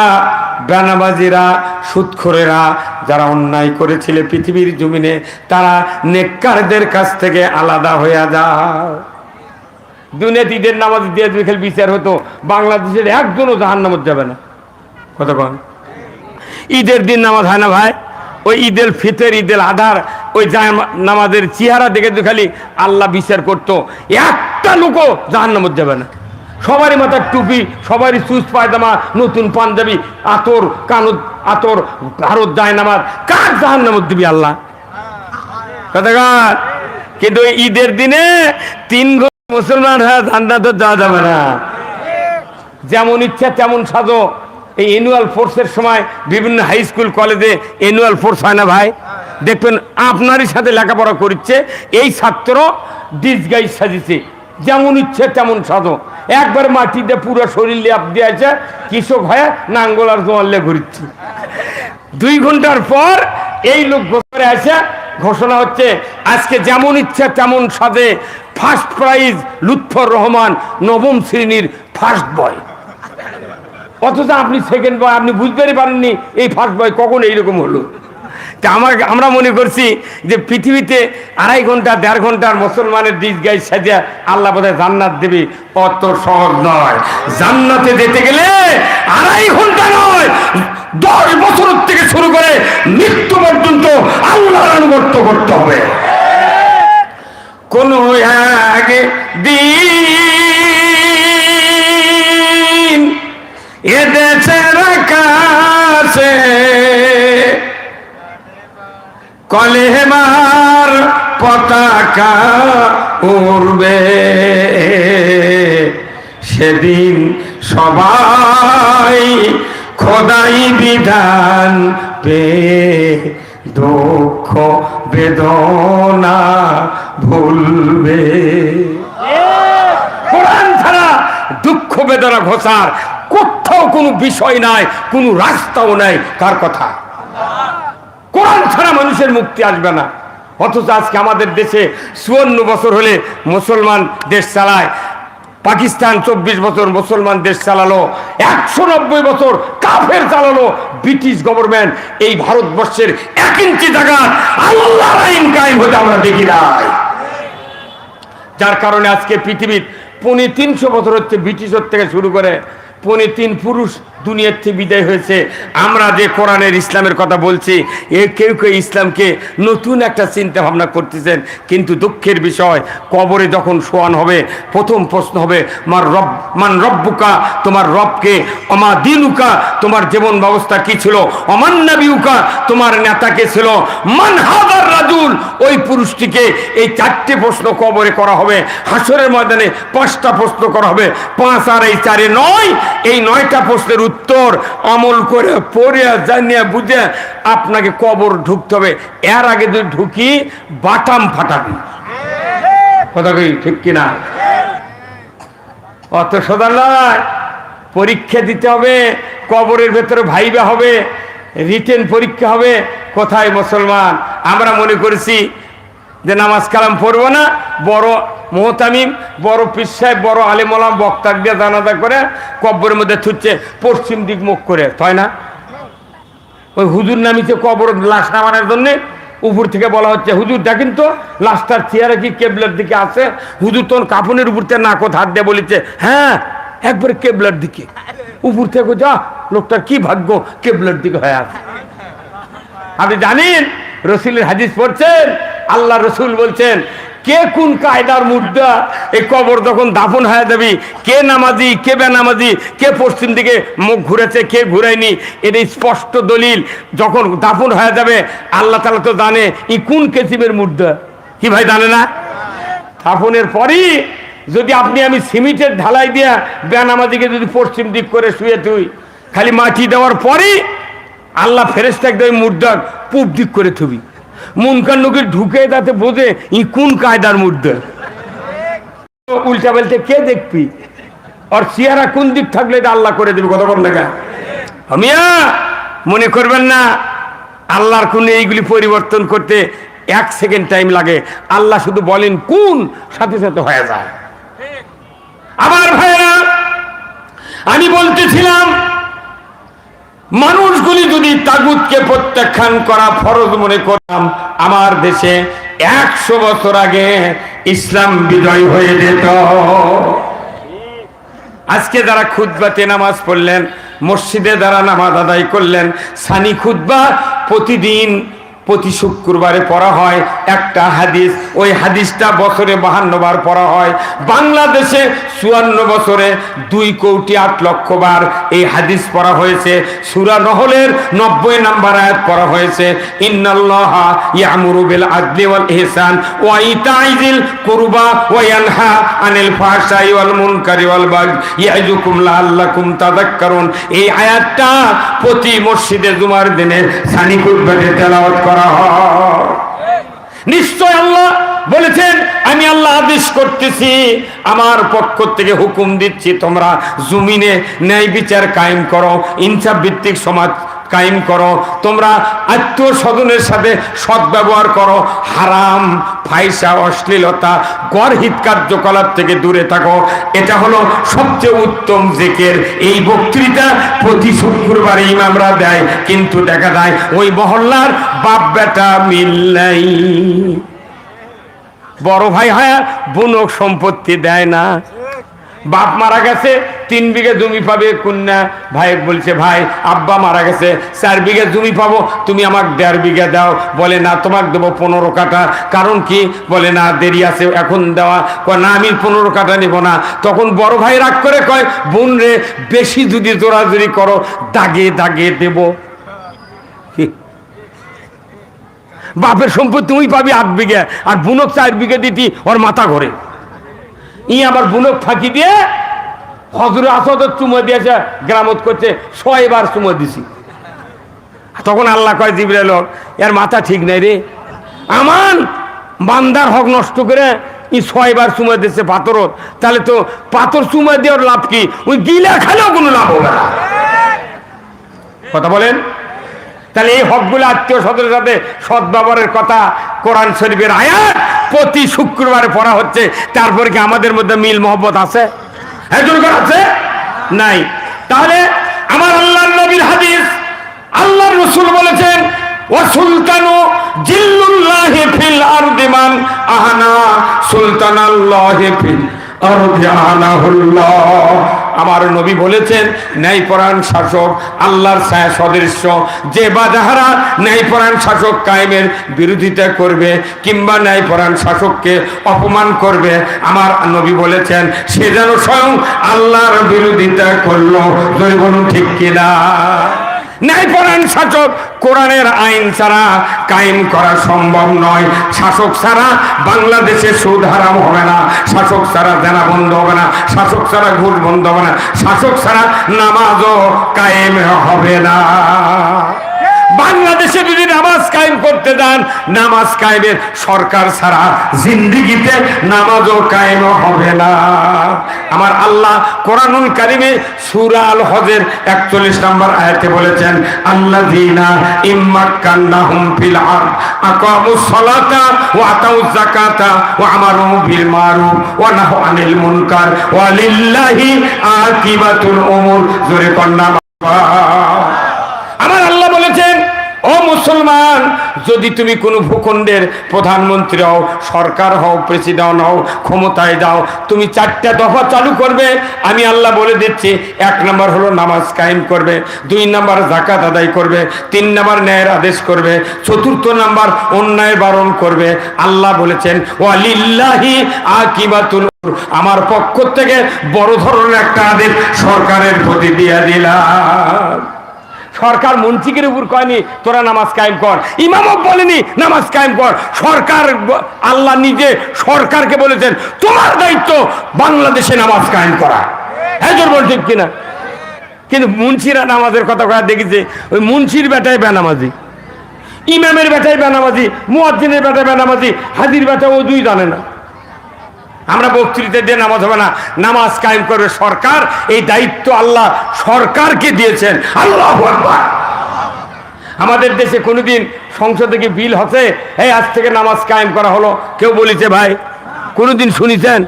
বেনামাজিরা, সুদখোরেরা, যারা অন্যায় করেছিল পৃথিবীর জমিনে, তারা নেককারদের কাছ থেকে আলাদা হয়ে যায়। দুনিয়াতে ঈদের নামাজ দিয়ে খেলে বিচার হতো, বাংলাদেশের একজনও জাহান্নামে যাবে না। কথা কন? ঈদের দিন নামাজ হয় না ভাই? ওই ঈদের ফিতর, ঈদের আধার, ওই নামাজের চেহারা দেখে খালি আল্লাহ বিচার করতো, একটা লোকও জাহান্নামে যাবে না। সবারই মাথার টুপি, সবারই সুস পায়জামা, নতুন পাঞ্জাবি, আতর কানুদ, আতর ভারত যায় নামাজ, কার জাহান্নামে দিবি আল্লাহ? কথাকার। কিন্তু ঈদের দিনে 3 ঘন্টা মুসলমান হয়ে জান্নাতে যাওয়া যাবে না। যেমন ইচ্ছা তেমন সাজো। এই অ্যানুয়াল ফোর্সের সময় বিভিন্ন হাই স্কুল কলেজে অ্যানুয়াল ফোর্স হয় না ভাই? দেখবেন আপনারই সাথে লেখাপড়া করছে, এই ছাত্র ডিসগাইজ সাজিছে, যেমন ইচ্ছে তেমন সাজো। একবার মাটিতে পুরো শরীর লেপ দিয়েছে, কৃষক হয়ে নাঙ্গল আর জোয়ালে ঘুরছে। 2 ঘন্টার পর এই লোক ঘরে আসে, ঘোষণা হচ্ছে আজকে যেমন ইচ্ছা তেমন সাজে ফার্স্ট প্রাইজ লুৎফর রহমান, 9ম শ্রেণীর ফার্স্ট বয়। অথচ আপনি সেকেন্ড বয়, আপনি বুঝতেই পারেননি এই ফার্স্ট বয় কখন এইরকম হলো। তা আমরা মনে করছি যে পৃথিবীতে 2.5 ঘন্টা 1.5 ঘন্টার মুসলমানের ডিসগাইজ সাজিয়া আল্লাহ বোধহয় জান্নাত দেবে। অত সহজ নয়। জান্নাতে যেতে গেলে 2.5 ঘন্টা নয়, 10 বছর থেকে শুরু করে মৃত্যু পর্যন্ত আল্লাহর আনুগত্য করতে হবে। কোন এক দিন এদেশের আকাশে কলেমার পতাকা উড়বে, সেদিন সবাই খোদাই বিধান পে দুঃখ বেদনা ভুলবে। কোরআন ছাড়া দুঃখ বেদনা ঘোষার কোথাও কোনো বিষয় নাই, কোনো রাস্তাও নাই। কার কথা? কোরআন ছাড়া মানুষের মুক্তি আসবে না। অথচ আজকে আমাদের দেশে 54 বছর হলে মুসলমান দেশ চালায়। পাকিস্তান 24 বছর মুসলমান দেশ চালালো, 190 বছর কাফের চালালো ব্রিটিশ গভর্নমেন্ট। এই ভারতবর্ষের 1 ইঞ্চি জায়গা আল্লাহর আইন কায়েম হতে আমরা দেখি নাই। যার কারণে আজকে পৃথিবীর 350 বছর হচ্ছে ব্রিটিশের থেকে শুরু করে 3.5 পুরুষ দুনিয়ার থেকে বিদায় হয়েছে। আমরা যে কোরআনের ইসলামের কথা বলছি, কেউ কেউ ইসলামকে নতুন একটা চিন্তা ভাবনা করতেছেন, কিন্তু দুঃখের বিষয় কবরে যখন শোয়ান হবে প্রথম প্রশ্ন হবে মান রব্বুকা, তোমার রবকে, অমা দিনুকা, তোমার জীবন ব্যবস্থা কি ছিল, অমান নাবিউকা, তোমার নেতা কে ছিল, মান হাদার রাজুল, ওই পুরুষটিকে। এই 4টে প্রশ্ন কবরে করা হবে। হাসরের ময়দানে 5টা প্রশ্ন করা হবে। 5 আর এই 4 9, এই 9টা প্রশ্নের উত্তর আমল করে পড়ে জানিয়ে বুঝে আপনাকে কবর ঢুকতে হবে। এর আগে যদি ঢুকি বাটাম ফাটাবি। কথা কই ঠিক কিনা? অত সোজা নয়। পরীক্ষা দিতে হবে, কবরের ভেতরে ভাইবা হবে, রিটেন পরীক্ষা হবে। কোথায় মুসলমান? আমরা মনে করেছি যে নামাজ কালাম পড়বো না, বড় মোহতামিম, বড় পীর সাহেব, বড় আলেম ওলাম বক্তাক দিয়ে জানাজা করে কবরের মধ্যে থুচ্ছে পশ্চিম দিক মুখ করে, তাই না? ওই হুজুর নামিতে কবর লাশ নামানোর জন্যে উপর থেকে বলা হচ্ছে, হুজুর দেখেন তো লাশটার চেহারা কি কেবলার দিকে আছে? হুজুর তখন কাফনের উপর থেকে নাকত হাত দিয়ে বলেছে, হ্যাঁ একবারে কেবলার দিকে। উপর থেকে যা, লোকটার কি ভাগ্য কেবলার দিকে হয়ে আছে। আপনি জানেন রসুলের হাদিস পড়ছেন, আল্লাহ রসুল বলছেন কে কোন কায়দার মুর্দা, এই কবর যখন দাফন হয়ে যাবি, কে নামাজি কে বেনামাজি, কে পশ্চিম দিকে মুখ ঘুরেছে কে ঘুরায়নি, এটা স্পষ্ট দলিল। যখন দাফন হয়ে যাবে আল্লাহ তাআলা তো জানে ই কোন কেসিমের মুর্দা। কি ভাই জানে না? দাফনের পরই যদি আপনি আমি সিমেন্টের ঢালাই দিয়া বেনামাজিকে যদি পশ্চিম দিক করে শুয়ে তুই, খালি মাটি দেওয়ার পরই আল্লাহ ফেরেশতা একদম মুর্দা পূব দিক করে থুবি। মুনকার নকে ঢুকে তাতে বোঝে ই কোন কায়দার মুর্দা। উল্টা বলতে কে দেখবি, আর চেহারা কোন দিক থাকলে এটা আল্লাহ করে দেবে। কতক্ষণ দেখা আমিয়া মনে করবেন না আল্লাহর কোন এইগুলি পরিবর্তন করতে 1 সেকেন্ড টাইম লাগে। আল্লাহ শুধু বলেন কোন, সাথে সাথে হয়ে যায়। আমার ভাইরা, আমি বলতেছিলাম মানুষগুলি যদি তাগুতকে প্রত্যাখ্যান করা ফরজ মনে করতাম, আমার দেশে 100 বছর আগে ইসলাম বিজয় হয়ে যেত। আজকে যারা খুতবাতে নামাজ পড়লেন, মসজিদে যারা নামাজ আদায় করলেন, সানি খুতবা প্রতিদিন প্রতি শুক্রবারে পড়া হয় একটা হাদিস। ওই হাদিসটা বছরে 52 বার পড়া হয়। বাংলাদেশে 54 বছরে 2 কোটি 8 লক্ষ বার এই হাদিস পড়া হয়েছে। সূরা নহলের 90 নম্বর আয়াত পড়া হয়েছে, ইন্নাল্লাহা ইয়ামুরু বিল আদলি ওয়াল ইহসান ওয়া ইতাইযিল কুরবা ওয়া ইয়ানহা আনিল ফাহশাই ওয়াল মুনকারি ওয়াল বাগই ইয়াইযুকুম লাআল্লাকুম তাযাক্কারুন। এই আয়াতটা প্রতি মসজিদে জুমার দিনে সানি খুতবাতে তেলাওয়াত করা হয়। নিশ্চয় আল্লাহ বলেছেন, আমি আল্লাহ আদেশ করতেছি, আমার পক্ষ থেকে হুকুম দিচ্ছি, তোমরা জমিনে ন্যায় বিচার কায়েম করো, ইনসাফ ভিত্তিক সমাজ কায়েম করো, তোমরা আত্মীয় স্বজনের সাথে সদ্ব্যবহার করো, হারাম ফাহিশা অশ্লীলতা গর্হিত কার্যকলাপ থেকে দূরে থাকো। এটা হলো সবচেয়ে উত্তম জিকির। এই বক্তৃতা প্রতি শুক্রবারে ইমামরা দেয়, কিন্তু দেখা যায় ওই মহল্লার বাপ বেটা মিল নাই। বড় ভাই হয় বোনক সম্পত্তি দেয় না। বাপ মারা গেছে 3 বিঘা জমি পাবে, কন্যা ভাই বলছে ভাই আব্বা মারা গেছে 4 বিঘা জমি পাবো, তুমি আমাকে 1.5 বিঘা দাও। বলে না, তোমাকে দেবো 15 কাঠা। কারণ কি? বলে না দেরি আছে এখন দেওয়া। কয় না, আমি 15 কাঠা নেব না। তখন বড় ভাই রাগ করে কয়, বোন রে বেশি যদি জোরাজুরি করো দাগে দাগে দেব। বাপের সম্পত্তি তুই পাবি 8 বিঘা, আর বুনক 4 বিঘা দিতি ওর মাথা ঘরে। ই আবার বুনক ফাঁকি দিয়ে হজরে আসদের চুমো দিয়েছে, গ্রামত করছে 100 বার চুমো দিছি। তখন আল্লাহ কয়, জিবরাইল এর মাথা ঠিক নাই রে, আমান বান্দার হক নষ্ট করে ই 100 বার চুমো দিচ্ছে পাথরত, তাহলে তো পাথর চুমো দেওয়ার লাভ কি? ওই গিলা খেলেও কোনো লাভ হবে না। কথা বলেন। তাহলে এই হকগুলো আত্মীয় স্বজনের সাথে সদ্ব্যবহারের কথা কোরআন শরীফের আয়াত প্রতি শুক্রবারে পড়া হচ্ছে। তারপরে কি আমাদের মধ্যে মিল মহব্বত আছে? আছে নাই? তাহলে আমার আল্লাহর নবীর হাদিস, আল্লাহর রাসূল বলেছেন, ওয়া সুলতানু জিল্লুল্লাহি ফিল আরদি মান আহানা সুলতানাল্লাহি ফিল আরদি আনাহুল্লাহ। আমার নবী বলেছেন ন্যায়পরায়ণ শাসক আল্লাহর ছায়া সদৃশ্য, যে বা যাহারা ন্যায়পরায়ণ শাসক কায়েমের বিরোধিতা করবে কিংবা ন্যায়পরায়ণ শাসককে অপমান করবে, আমার নবী বলেছেন সে যেন স্বয়ং আল্লাহর বিরোধিতা করলো। যদি বলুন ঠিক কিনা? ন্যায়পরায়ণ শাসক কোরআনের আইন ছাড়া কায়েম করা সম্ভব নয়। শাসক ছাড়া বাংলাদেশে সুদ হারাম হবে না, শাসক ছাড়া জেনা বন্ধ হবে না, শাসক ছাড়া ঘুষ বন্ধ হবে না, শাসক ছাড়া নামাজও কায়েম হবে না। বাংলাদেশে যদি নামাজ কায়েম করতে যান, নামাজ কায়েমের সরকার ছাড়া জিন্দিগিতে নামাজও কায়েম হবে না। আমার আল্লাহ কোরআনুল কারিমে সূরা আল হজের 41 নম্বর আয়াতে বলেছেন আল্লাযীনা ইম্মাক্কান্নাহুম ফিল আরদ আকামুস সালাতা ওয়া আতাউয যাকাতা ওয়া আমারু বিল মারুফ ওয়া নাহু আনিল মুনকার ওয়া লিল্লাহি আকিবাতুল উমুর। জোরে কন্না। আমার আল্লাহ বলেছেন ও মুসলমান, যদি তুমি কোনো ভূখণ্ডের প্রধানমন্ত্রী হও, সরকার হও, প্রেসিডেন্ট হও, ক্ষমতায় যাও, তুমি 4টা দফা চালু করবে। আমি আল্লাহ বলে দিচ্ছি, 1 নম্বর হলো নামাজ কায়েম করবে, 2 নম্বর যাকাত আদায় করবে, 3 নম্বর ন্যায়ের আদেশ করবে, 4 নম্বর অন্যায় বারণ করবে। আল্লাহ বলেছেন ওয়ালিল্লাহি আকিবাতুল, আমার পক্ষ থেকে বড় ধরনের একটা আদেশ সরকারের প্রতি দিয়ে দিলাম। সরকার মন্ত্রীদের উপর কয়নি তোরা নামাজ কায়েম কর, ইমামও বলেনি নামাজ কায়েম কর। সরকার, আল্লাহ নিজে সরকারকে বলেছেন তোমার দায়িত্ব বাংলাদেশে নামাজ কায়েম করা। হ্যাঁ জোর বল ঠিক কিনা? কিন্তু মুন্সিরা নামাজের কথা কয়া দেখেছে, ওই মুন্সির বেটায় বেনামাজি, ইমামের বেটায় বেনামাজি, মুয়াজ্জিনের বেটায় বেনামাজি, হাজির বেটা ও দুই জানে না। আমরা বক্তৃতা দিয়ে নামাজ হবে না, নামাজ কায়েম করবে সরকার। এই দায়িত্ব আল্লাহ সরকারকে দিয়েছেন। আল্লাহু আকবার। আমাদের দেশে কোনোদিন সংসদে কি বিল হচ্ছে এই আজ থেকে নামাজ কায়েম করা হলো? কেউ বলেছে ভাই? কোনোদিন শুনেছেন?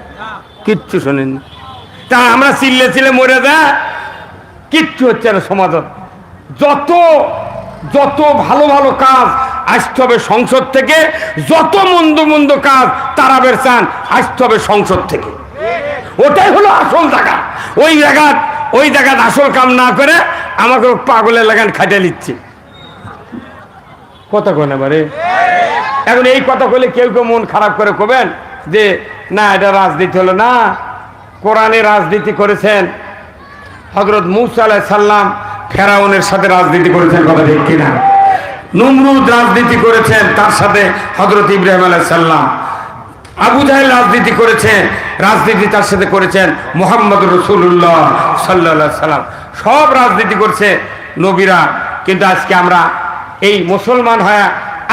কিচ্ছু শোনেননি। তা আমরা চিল্লে মরে যা, কিচ্ছু হচ্ছে না সমাজত। যত যত ভালো ভালো কাজ আসতে হবে সংসদ থেকে, যত মন্দ মন্দ কাজ তারাবের চান আসতে হবে সংসদ থেকে। ওটাই হলো আসল জায়গা। ওই জায়গা আসল কাম না করে আমাকে পাগলের লাগান খাটিয়ে নিচ্ছে। কথা কয় না বারে? এখন এই কথা বলে কেউ কেউ মন খারাপ করে কবেন যে না এটা রাজনীতি হলো না। কোরআনে রাজনীতি করেছেন হযরত মূসা আলাইহিস সালাম, ফেরাউনের সাথে রাজনীতি করেছেন, কথা ঠিক কিনা? নমরুদ রাজনীতি করেছেন, তার সাথে হযরত ইব্রাহিম আলাইহিস সালাম। আবু জাহেল রাজনীতি করেছেন, রাজনীতি তার সাথে করেছেন মুহাম্মদুর রাসূলুল্লাহ সাল্লাল্লাহু আলাইহি সাল্লাম। সব রাজনীতি করছে নবীরা। কিন্তু আজকে আমরা এই মুসলমান হয়ে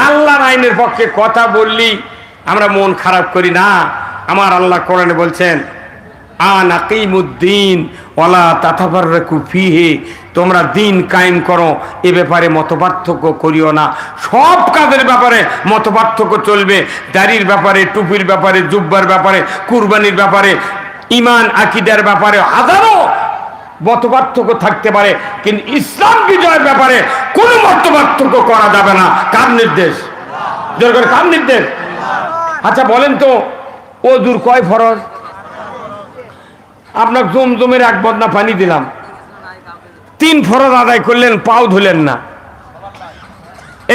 আল্লাহর আইনের পক্ষে কথা বললি আমরা মন খারাপ করি না। আমার আল্লাহ কোরআনে বলছেন আন আকিমুদ্দিন ওয়ালা তাতাফাররাকু ফীহি, তোমরা দিন কায়েম করো, এ ব্যাপারে মতপার্থক্য করিও না। সব কাজের ব্যাপারে মতপার্থক্য চলবে, দাড়ির ব্যাপারে, টুপির ব্যাপারে, জুব্বার ব্যাপারে, কুরবানির ব্যাপারে, ঈমান আকীদার ব্যাপারে হাজারো মতপার্থক্য থাকতে পারে, কিন্তু ইসলাম বিজয়ের ব্যাপারে কোনো মতপার্থক্য করা যাবে না। কার নির্দেশ? কার নির্দেশ? আচ্ছা বলেন তো ওযুর কয় ফরজ? আপনার জমজমের 1 বদনা পানি দিলাম, 3 ফরজ আদায় করলেন, পাও ধুলেন না।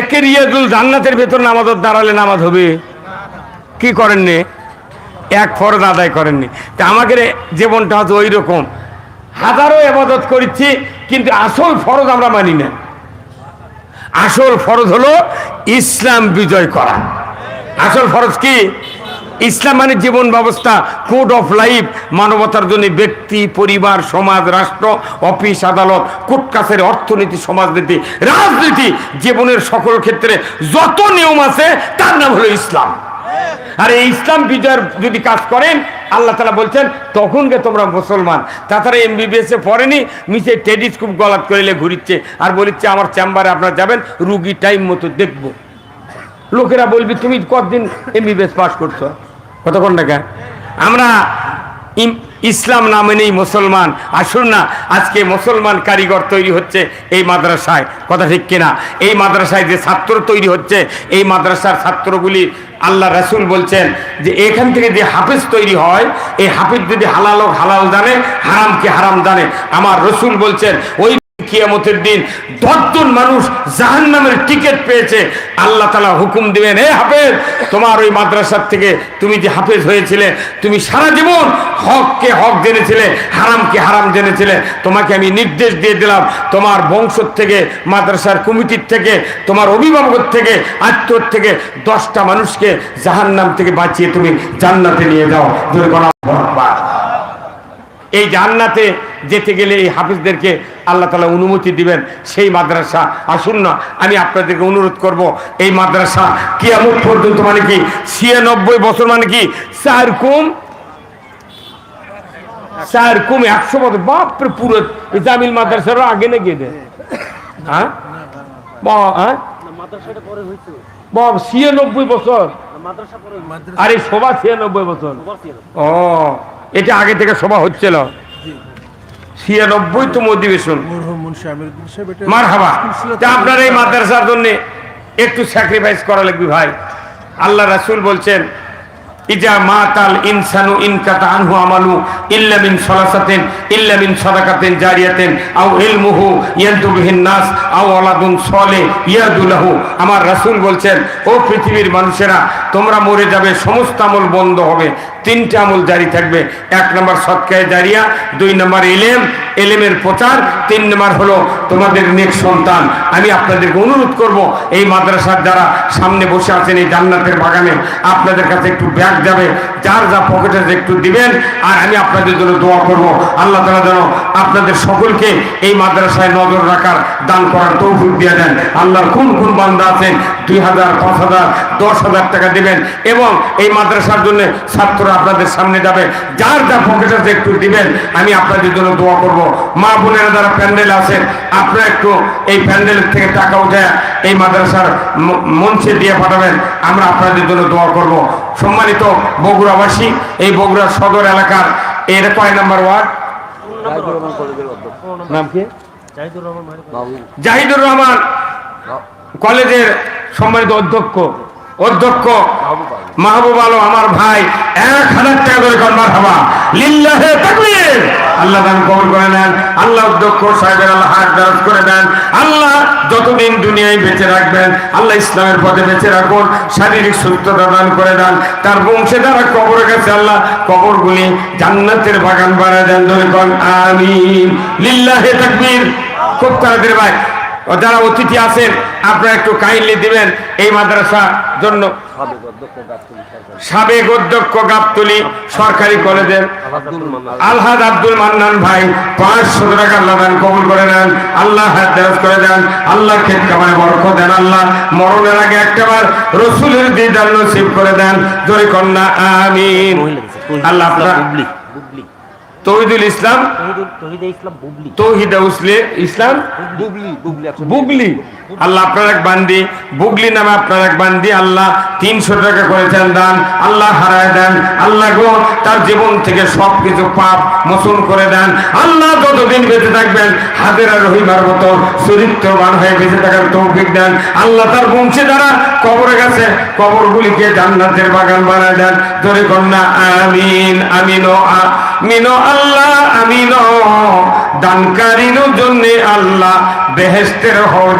একে রিয়াজুল জান্নাতের ভেতর নামাজত দাঁড়ালে নামাজ হবে? কি করেননি? 1 ফরজ আদায় করেননি। তা আমাদের জীবনটা হচ্ছে ওই রকম, হাজারো ইবাদত করেছি কিন্তু আসল ফরজ আমরা মানি না। আসল ফরজ হলো ইসলাম বিজয় করা। আসল ফরজ কি? ইসলাম মানে জীবন ব্যবস্থা, কোড অফ লাইফ, মানবতার জন্য ব্যক্তি, পরিবার, সমাজ, রাষ্ট্র, অফিস, আদালত, কোর্ট কাছারি, অর্থনীতি, সমাজনীতি, রাজনীতি, জীবনের সকল ক্ষেত্রে যত নিয়ম আছে তার নাম হলো ইসলাম। আর এই ইসলাম বিজয়ের যদি কাজ করেন আল্লাহ তাআলা বলছেন তখনকে তোমরা মুসলমান। তাছাড়া MBBS পড়েনি, মিশে টেলিস্কোপ গলাত করিলে ঘুরিচ্ছে আর বলিচ্ছে আমার চেম্বারে আপনারা যাবেন, রুগী টাইম মতো দেখবো। লোকেরা বলবি তুমি কতদিন MBBS পাস করছো? কতক্ষণ টাকা? আমরা ইসলাম না মেনেই মুসলমান। আসুন না, আজকে মুসলমান কারিগর তৈরি হচ্ছে এই মাদ্রাসায়, কথা ঠিক কিনা? এই মাদ্রাসায় যে ছাত্র তৈরি হচ্ছে, এই মাদ্রাসার ছাত্রগুলি আল্লাহ রাসূল বলছেন যে এখান থেকে যে হাফেজ তৈরি হয়, এই হাফেজ যদি হালাল হালাল জানে, হারামকে হারাম জানে, আমার রাসূল বলছেন ওই কিয়ামতের দিন 10 জন মানুষ জাহান্নামের টিকিট পেয়েছে। আল্লাহ তাআলা হুকুম দিবেন, হে হাফেজ, তোমার ওই মাদ্রাসার থেকে তুমি যে হাফেজ হয়েছিলে, তুমি সারা জীবন হককে হক জেনেছিলে, হারামকে হারাম জেনেছিলে, তোমাকে আমি নির্দেশ দিয়ে দিলাম, তোমার বংশ থেকে, মাদ্রাসার কমিটির থেকে, তোমার অভিভাবক থেকে, আত্মীয় থেকে 10টা মানুষকে জাহান্নাম থেকে বাঁচিয়ে তুমি জান্নাতে নিয়ে যাও। এই জান্নাতে যেতে গেলে এই হাফিজদেরকে আল্লাহ তাআলা অনুমতি দিবেন, সেই মাদ্রাসা। আসুন না, আমি আপনাদেরকে অনুরোধ করব, এই মাদ্রাসা কিয়ামত পর্যন্ত, মানে কি 96 বছর, মানে কি 4 কুম 100 বছর। বাপরে, পুরো জামিল মাদ্রাসারও আগে না গিয়ে দেয়। হ্যাঁ, 96 বছর, আরে সভা 96 বছর। ও, এটা আগে থেকে সভা হচ্ছিল। 96তম অধিবেশন। মারহাবা। আপনার এই মাদ্রাসার জন্য একটু স্যাক্রিফাইস করা লাগবে ভাই। আল্লাহ রাসূল বলছেন, ইজা মাতাল ইনসানু ইনকাতা আনহু আমালু ইল্লা মিন সালাসাতিন ইল্লা মিন সাদাকাতিন জারিয়াতিন আও ইলমুহু ইয়ানতুবিহিন নাস আও ওয়ালাদুন সালেহ ইয়াদু লাহু। আমার রাসূল বলছেন, ও পৃথিবীর মানুষেরা, তোমরা মরে যাবে, সমস্ত আমল বন্ধ হবে, 3টে আমল জারি থাকবে। 1 নম্বর সদকায়ে জারিয়া, 2 নম্বর ইলম, ইলমের প্রচার, 3 নম্বর হলো তোমাদের নেক সন্তান। আমি আপনাদেরকে অনুরোধ করব, এই মাদ্রাসার যারা সামনে বসে আছেন এই জান্নাতের বাগানে, আপনাদের কাছে একটু ব্যাগ যাবে, যার যা পকেটে একটু দিবেন, আর আমি আপনাদের জন্য দোয়া করব, আল্লাহ তাআলা যেন আপনাদের সকলকে এই মাদ্রাসায় নজর রাখার, দান করার তৌফিক দিয়ে দেন। আল্লাহর কোন কোন বান্দা আছেন 2000, 5000, 10,000 টাকা দিবেন, এবং এই মাদ্রাসার জন্য ছাত্ররা আপনাদের সামনে যাবে, যার যা পকেটে একটু দিবেন, আমি আপনাদের জন্য দোয়া করব। মা বোনেরা যারা প্যান্ডেল আছেন, আপনারা একটু এই প্যান্ডেলের থেকে টাকা উঠে এই মাদ্রাসার মঞ্চে দিয়ে পাঠাবেন, আমরা আপনাদের জন্য দোয়া করব। সম্মানিত বগুড়াবাসী, এই বগুড়া সদর এলাকার এর কয় নাম্বার ওয়ার্ড? নাম কি? জাহিদুর রহমান কলেজের সম্মানিত অধ্যক্ষ মাহবুব আলম, আমার ভাই, 1000 টাকা করে কনভার হবা লিল্লাহে তাকবীর। আল্লাহ দান কবুল করে নেন। আল্লাহ অধ্যক্ষ সাহেবের আল্লাহ হায়াত দারাজ করে দেন। আল্লাহ যতদিন দুনিয়ায় বেঁচে রাখবেন, আল্লাহ ইসলামের পথে বেঁচে রাখুন, শারীরিক সুস্থতা দান করে দেন। তার বংশে যারা কবরে গেছে, আল্লাহ কবরগুলি জান্নাতের বাগান বানায় দেন। ধন্যবাদ, আমিন, লিল্লাহে তাকবীর। খুব তাড়াতাড়ি ভাই, যারা অতিথি আছেন আপনারা একটু কাইন্ডলি দিবেন এই মাদ্রাসার জন্য। সাবেক অধ্যক্ষ গাবতলী সরকারি কলেজের আলহাজ আব্দুল মান্নান ভাই, 500 টাকা আল্লাহ দান কবুল করে নেন, আল্লাহ হায়াত দারাজ করে দেন, আল্লাহ খেত কামায় বরকত দেন, আল্লাহ মরণের আগে একটাবার রাসূলের দিদার নসিব করে দেন। জোরে কন্যা আমিন। আল্লাহ আপনার তৌহিদুল ইসলাম, বুগলি, আল্লাহ আপনার এক বান্দি, বুগলি নামে আপনার এক বান্দি, আল্লাহ 300 টাকা করেছেন দান, আল্লাহ হারায় দেন, আল্লাহ গো তার জীবন থেকে সবকিছু পাপ মোচন করে দেন। আল্লাহ যতদিন বেঁচে থাকবেন হাজেরা রহিমার মতো চরিত্রবান হয়ে বেঁচে থাকার তৌফিক দেন। আল্লাহ তার বংশে যারা কবরে গেছে, কবরগুলিকে জান্নাতের বাগান বানায় দেন। জোরে কন্যা আমিন, আমিনো আমিনো আল্লাহ আমিনো। দানকারীর জন্য আল্লাহ বেহেশতের হওয়া